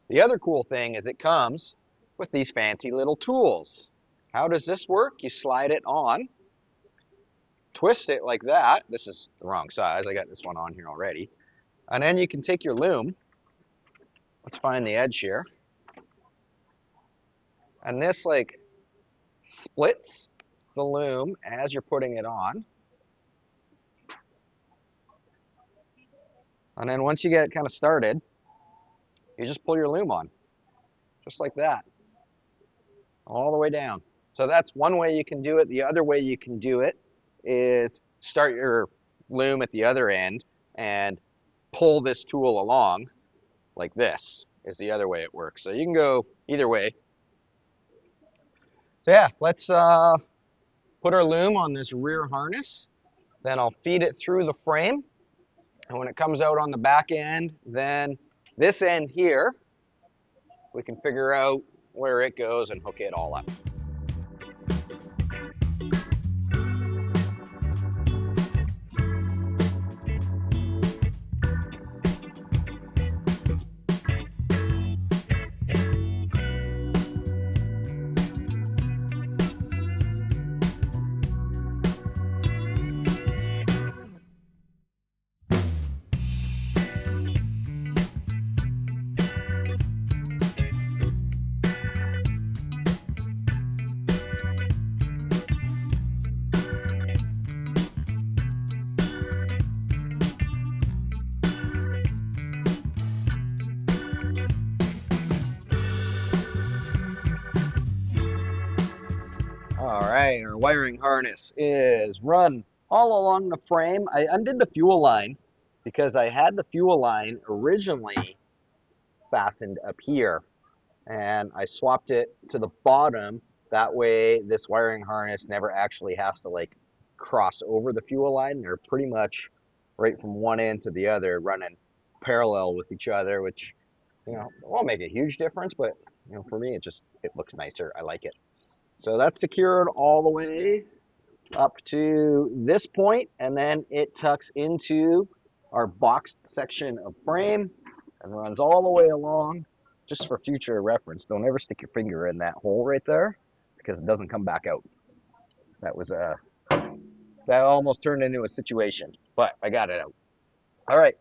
The other cool thing is it comes with these fancy little tools. How does this work? You slide it on, twist it like that. This is the wrong size. I got this one on here already. And then you can take your loom. Let's find the edge here. And this splits the loom as you're putting it on. And then once you get it kind of started, you just pull your loom on, just like that, all the way down. So that's one way you can do it. The other way you can do it is start your loom at the other end and pull this tool along like this is the other way it works. So you can go either way. So yeah, let's put our loom on this rear harness. Then I'll feed it through the frame. And when it comes out on the back end, then this end here, we can figure out where it goes and hook it all up. right, our wiring harness is run all along the frame. I undid the fuel line because I had the fuel line originally fastened up here, and I swapped it to the bottom. That way this wiring harness never actually has to like cross over the fuel line. They're pretty much right from one end to the other running parallel with each other, which, you know, won't make a huge difference, but, you know, for me it looks nicer. I like it. So that's secured all the way up to this point, and then it tucks into our boxed section of frame and runs all the way along. Just for future reference, don't ever stick your finger in that hole right there because it doesn't come back out. That was that almost turned into a situation, but I got it out. All right,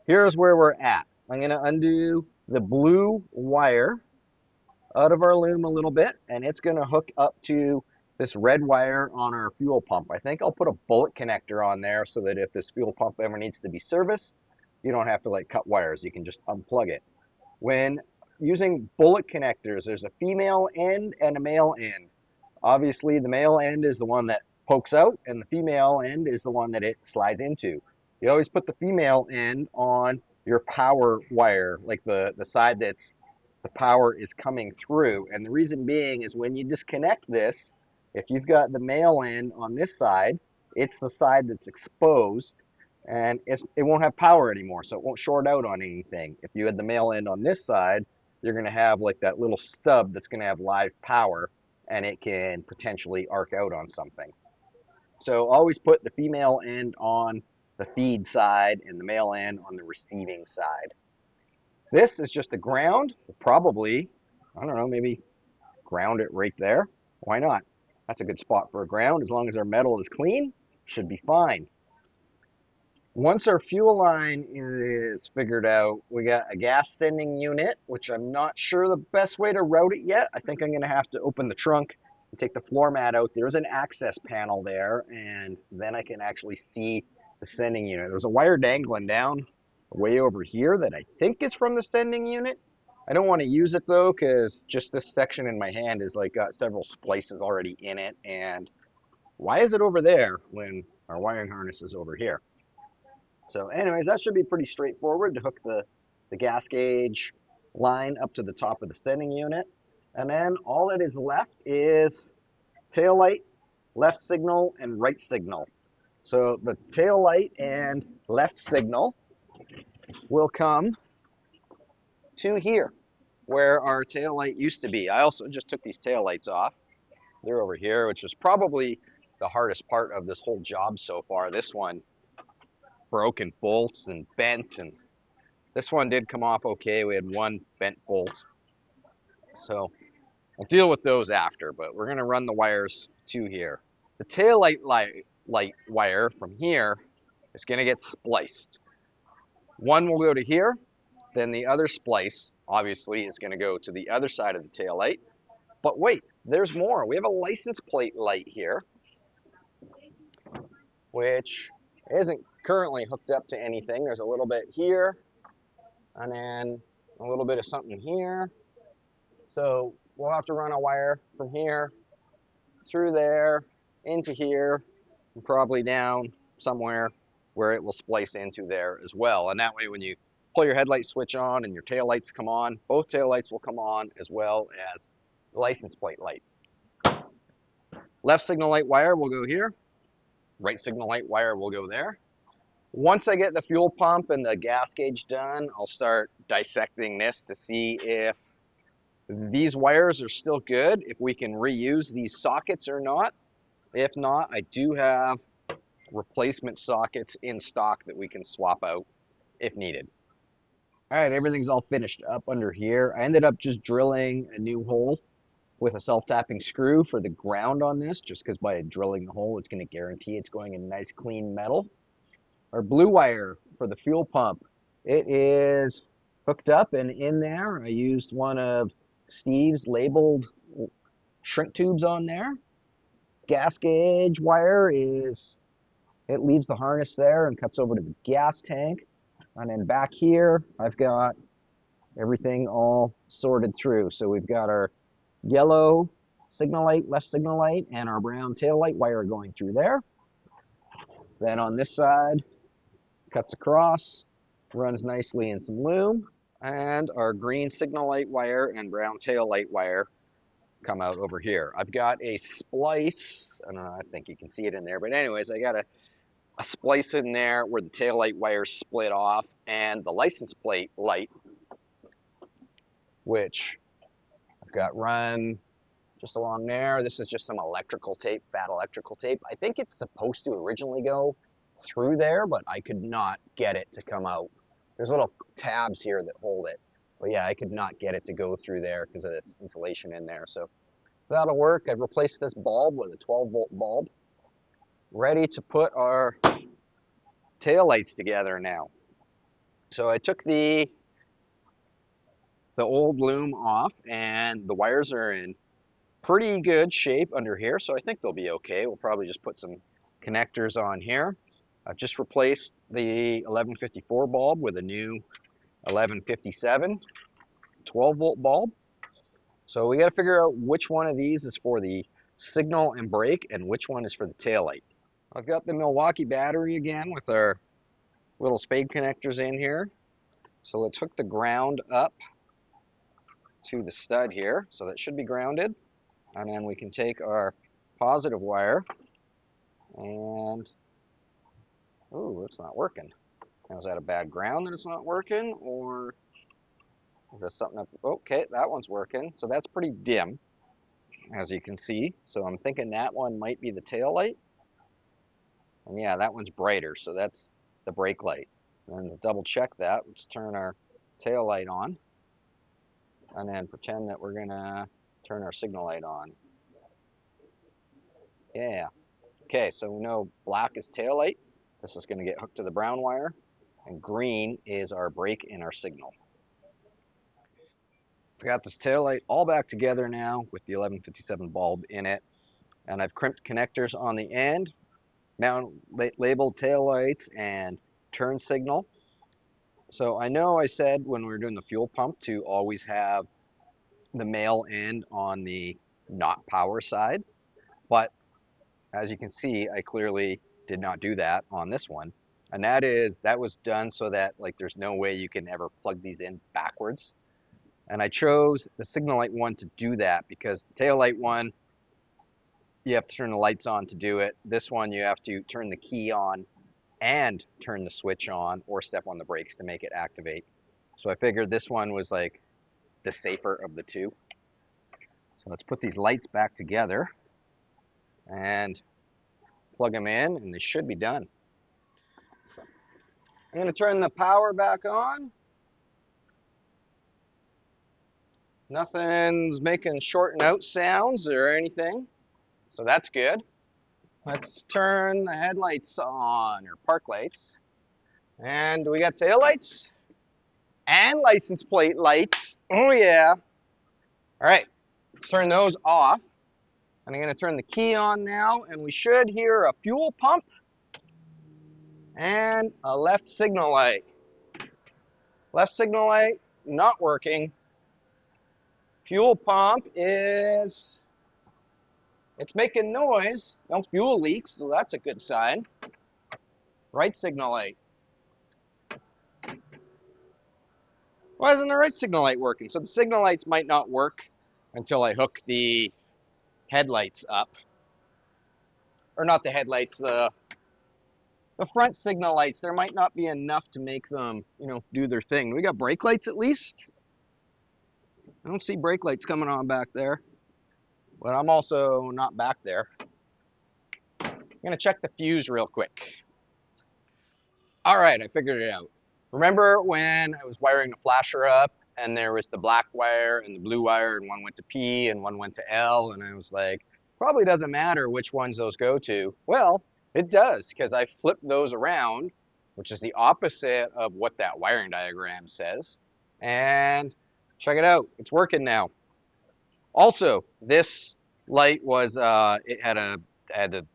here's where we're at. I'm gonna undo the blue wire out of our loom a little bit, and it's going to hook up to this red wire on our fuel pump. I think I'll put a bullet connector on there so that if this fuel pump ever needs to be serviced, you don't have to like cut wires. You can just unplug it. When using bullet connectors, there's a female end and a male end. Obviously, the male end is the one that pokes out, and the female end is the one that it slides into. You always put the female end on your power wire, like the side that's the power is coming through. And the reason being is when you disconnect this, if you've got the male end on this side, it's the side that's exposed, and it won't have power anymore, so it won't short out on anything. If you had the male end on this side, you're going to have like that little stub that's going to have live power, and it can potentially arc out on something. So always put the female end on the feed side and the male end on the receiving side. This is just a ground. Probably, I don't know, maybe ground it right there. Why not? That's a good spot for a ground. As long as our metal is clean, should be fine. Once our fuel line is figured out, we got a gas sending unit, which I'm not sure the best way to route it yet. I think I'm going to have to open the trunk and take the floor mat out. There's an access panel there, and then I can actually see the sending unit. There's a wire dangling down way over here that I think is from the sending unit. I don't want to use it though, because just this section in my hand is like got several splices already in it, and why is it over there when our wiring harness is over here? So anyways, that should be pretty straightforward to hook the gas gauge line up to the top of the sending unit. And then all that is left is tail light, left signal, and right signal. So the tail light and left signal will come to here, where our tail light used to be. I also just took these tail lights off. They're over here, which is probably the hardest part of this whole job so far. This one broken bolts and bent, and this one did come off okay. We had one bent bolt, so I'll deal with those after, but we're going to run the wires to here. The tail light wire from here is going to get spliced. One will go to here, then the other splice obviously is going to go to the other side of the tail light. But wait, there's more. We have a license plate light here, which isn't currently hooked up to anything. There's a little bit here, and then a little bit of something here. So we'll have to run a wire from here through there into here and probably down somewhere where it will splice into there as well. And that way when you pull your headlight switch on and your tail lights come on, both tail lights will come on as well as the license plate light. Left signal light wire will go here. Right signal light wire will go there. Once I get the fuel pump and the gas gauge done, I'll start dissecting this to see if these wires are still good, if we can reuse these sockets or not. If not, I do have replacement sockets in stock that we can swap out if needed. All right, everything's all finished up under here. I ended up just drilling a new hole with a self-tapping screw for the ground on this, just because by drilling the hole, it's going to guarantee it's going in nice clean metal. Our blue wire for the fuel pump, it is hooked up, and in there I used one of Steve's labeled shrink tubes on there. Gas gauge wire is, it leaves the harness there and cuts over to the gas tank. And then back here I've got everything all sorted through. So we've got our yellow signal light, left signal light, and our brown tail light wire going through there. Then on this side, cuts across, runs nicely in some loom, and our green signal light wire and brown tail light wire come out over here. I've got a splice, I don't know, I think you can see it in there, but anyways, I got a splice in there where the tail light wire split off, and the license plate light, which I've got run just along there. This is just some electrical tape, bad electrical tape. I think it's supposed to originally go through there, but I could not get it to come out. There's little tabs here that hold it. But yeah, I could not get it to go through there because of this insulation in there. So that'll work. I've replaced this bulb with a 12-volt bulb. Ready to put our tail lights together now. So I took the old loom off, and the wires are in pretty good shape under here, so I think they'll be okay. We'll probably just put some connectors on here. I've just replaced the 1154 bulb with a new 1157 12-volt bulb. So we got to figure out which one of these is for the signal and brake and which one is for the tail light. I've got the Milwaukee battery again with our little spade connectors in here. So let's hook the ground up to the stud here. So that should be grounded. And then we can take our positive wire and, ooh, it's not working. Now, is that a bad ground that it's not working, or is that something up? Okay, that one's working. So that's pretty dim, as you can see. So I'm thinking that one might be the tail light. And yeah, that one's brighter, so that's the brake light. And to double check that, let's turn our tail light on and then pretend that we're gonna turn our signal light on. Yeah. Okay, so we know black is tail light. This is gonna get hooked to the brown wire, and green is our brake and our signal. I've got this tail light all back together now with the 1157 bulb in it, and I've crimped connectors on the end, now labeled tail lights and turn signal. So I know I said when we were doing the fuel pump to always have the male end on the not power side, but as you can see, I clearly did not do that on this one. And that was done so that like there's no way you can ever plug these in backwards. And I chose the signal light one to do that because the tail light one, you have to turn the lights on to do it. This one, you have to turn the key on and turn the switch on or step on the brakes to make it activate. So I figured this one was like the safer of the two. So let's put these lights back together and plug them in, and they should be done. I'm going to turn the power back on. Nothing's making short and out sounds or anything, so that's good. Let's turn the headlights on, or park lights. And we got tail lights and license plate lights. Oh yeah. All right, let's turn those off. And I'm going to turn the key on now, and we should hear a fuel pump and a left signal light. Left signal light not working. Fuel pump it's making noise. No fuel leaks, so that's a good sign. Right signal light. Why isn't the right signal light working? So the signal lights might not work until I hook the headlights up. Or not the headlights, the front signal lights. There might not be enough to make them, do their thing. We got brake lights at least. I don't see brake lights coming on back there. But I'm also not back there. I'm going to check the fuse real quick. All right, I figured it out. Remember when I was wiring the flasher up and there was the black wire and the blue wire, and one went to P and one went to L, and I was like, probably doesn't matter which ones those go to. Well, it does, because I flipped those around, which is the opposite of what that wiring diagram says. And check it out, it's working now. Also, this light was, I had to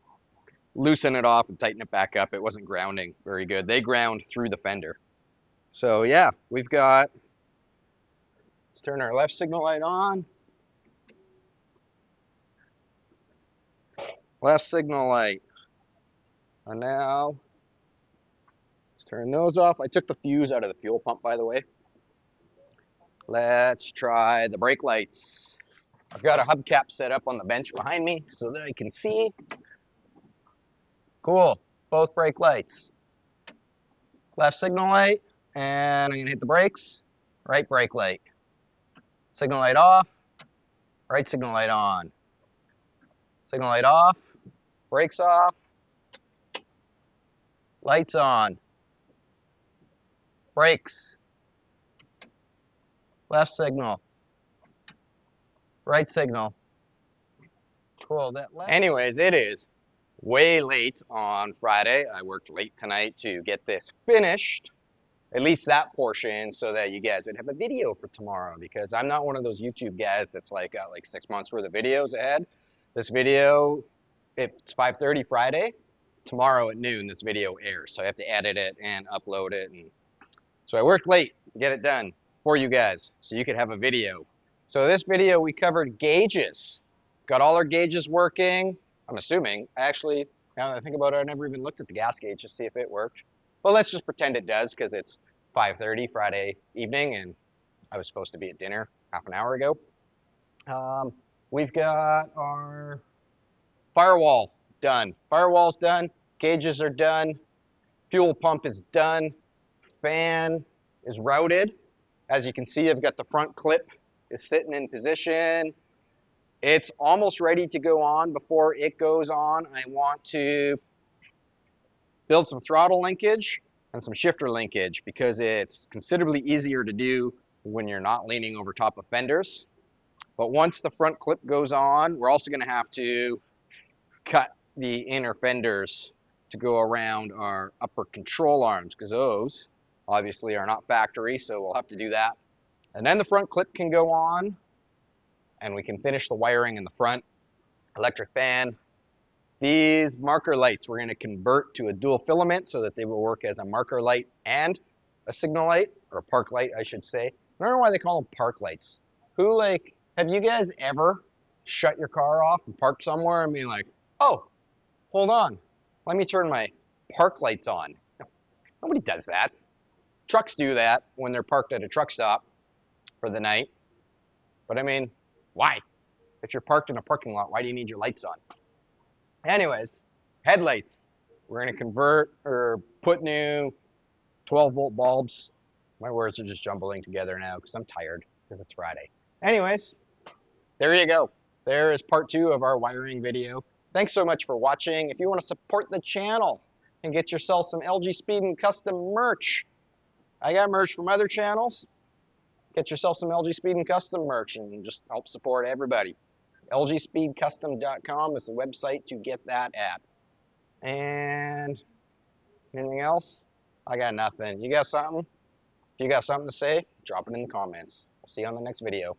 loosen it off and tighten it back up. It wasn't grounding very good. They ground through the fender. So yeah, let's turn our left signal light on. left signal light. And now, let's turn those off. I took the fuse out of the fuel pump, by the way. Let's try the brake lights. I've got a hubcap set up on the bench behind me so that I can see. Cool, both brake lights. Left signal light, and I'm gonna hit the brakes. Right brake light. Signal light off, right signal light on. Signal light off, brakes off, lights on, brakes, left signal, right signal. Cool. Anyways, it is way late on Friday. I worked late tonight to get this finished, at least that portion, so that you guys would have a video for tomorrow, because I'm not one of those YouTube guys that's like got like 6 months worth of videos ahead. This video, it's 5:30 Friday. Tomorrow at noon, this video airs, so I have to edit it and upload it, and so I worked late to get it done for you guys, so you could have a video. So this video, we covered gauges. Got all our gauges working, I'm assuming. Actually, now that I think about it, I never even looked at the gas gauge to see if it worked. But let's just pretend it does, because it's 5:30 Friday evening, and I was supposed to be at dinner half an hour ago. We've got our firewall done. Firewall's done. Gauges are done. Fuel pump is done. Fan is routed. As you can see, I've got the front clip is sitting in position. It's almost ready to go on. Before it goes on, I want to build some throttle linkage and some shifter linkage, because it's considerably easier to do when you're not leaning over top of fenders. But once the front clip goes on, we're also going to have to cut the inner fenders to go around our upper control arms, because those obviously are not factory, so we'll have to do that. And then the front clip can go on, and we can finish the wiring in the front. Electric fan. These marker lights we're going to convert to a dual filament so that they will work as a marker light and a signal light, or a park light, I should say. I don't know why they call them park lights. Have you guys ever shut your car off and parked somewhere and be like, oh, hold on, let me turn my park lights on? Nobody does that. Trucks do that when they're parked at a truck stop for the night. But I mean, why? If you're parked in a parking lot, why do you need your lights on? Anyways, headlights. We're going to convert or put new 12-volt bulbs. My words are just jumbling together now because I'm tired, because it's Friday. Anyways, there you go. There is part 2 of our wiring video. Thanks so much for watching. If you want to support the channel and get yourself some LG Speed and Custom merch, I got merch from other channels. Get yourself some LG Speed and Custom merch and just help support everybody. LGSpeedCustom.com is the website to get that at. And anything else? I got nothing. You got something? If you got something to say, drop it in the comments. I'll see you on the next video.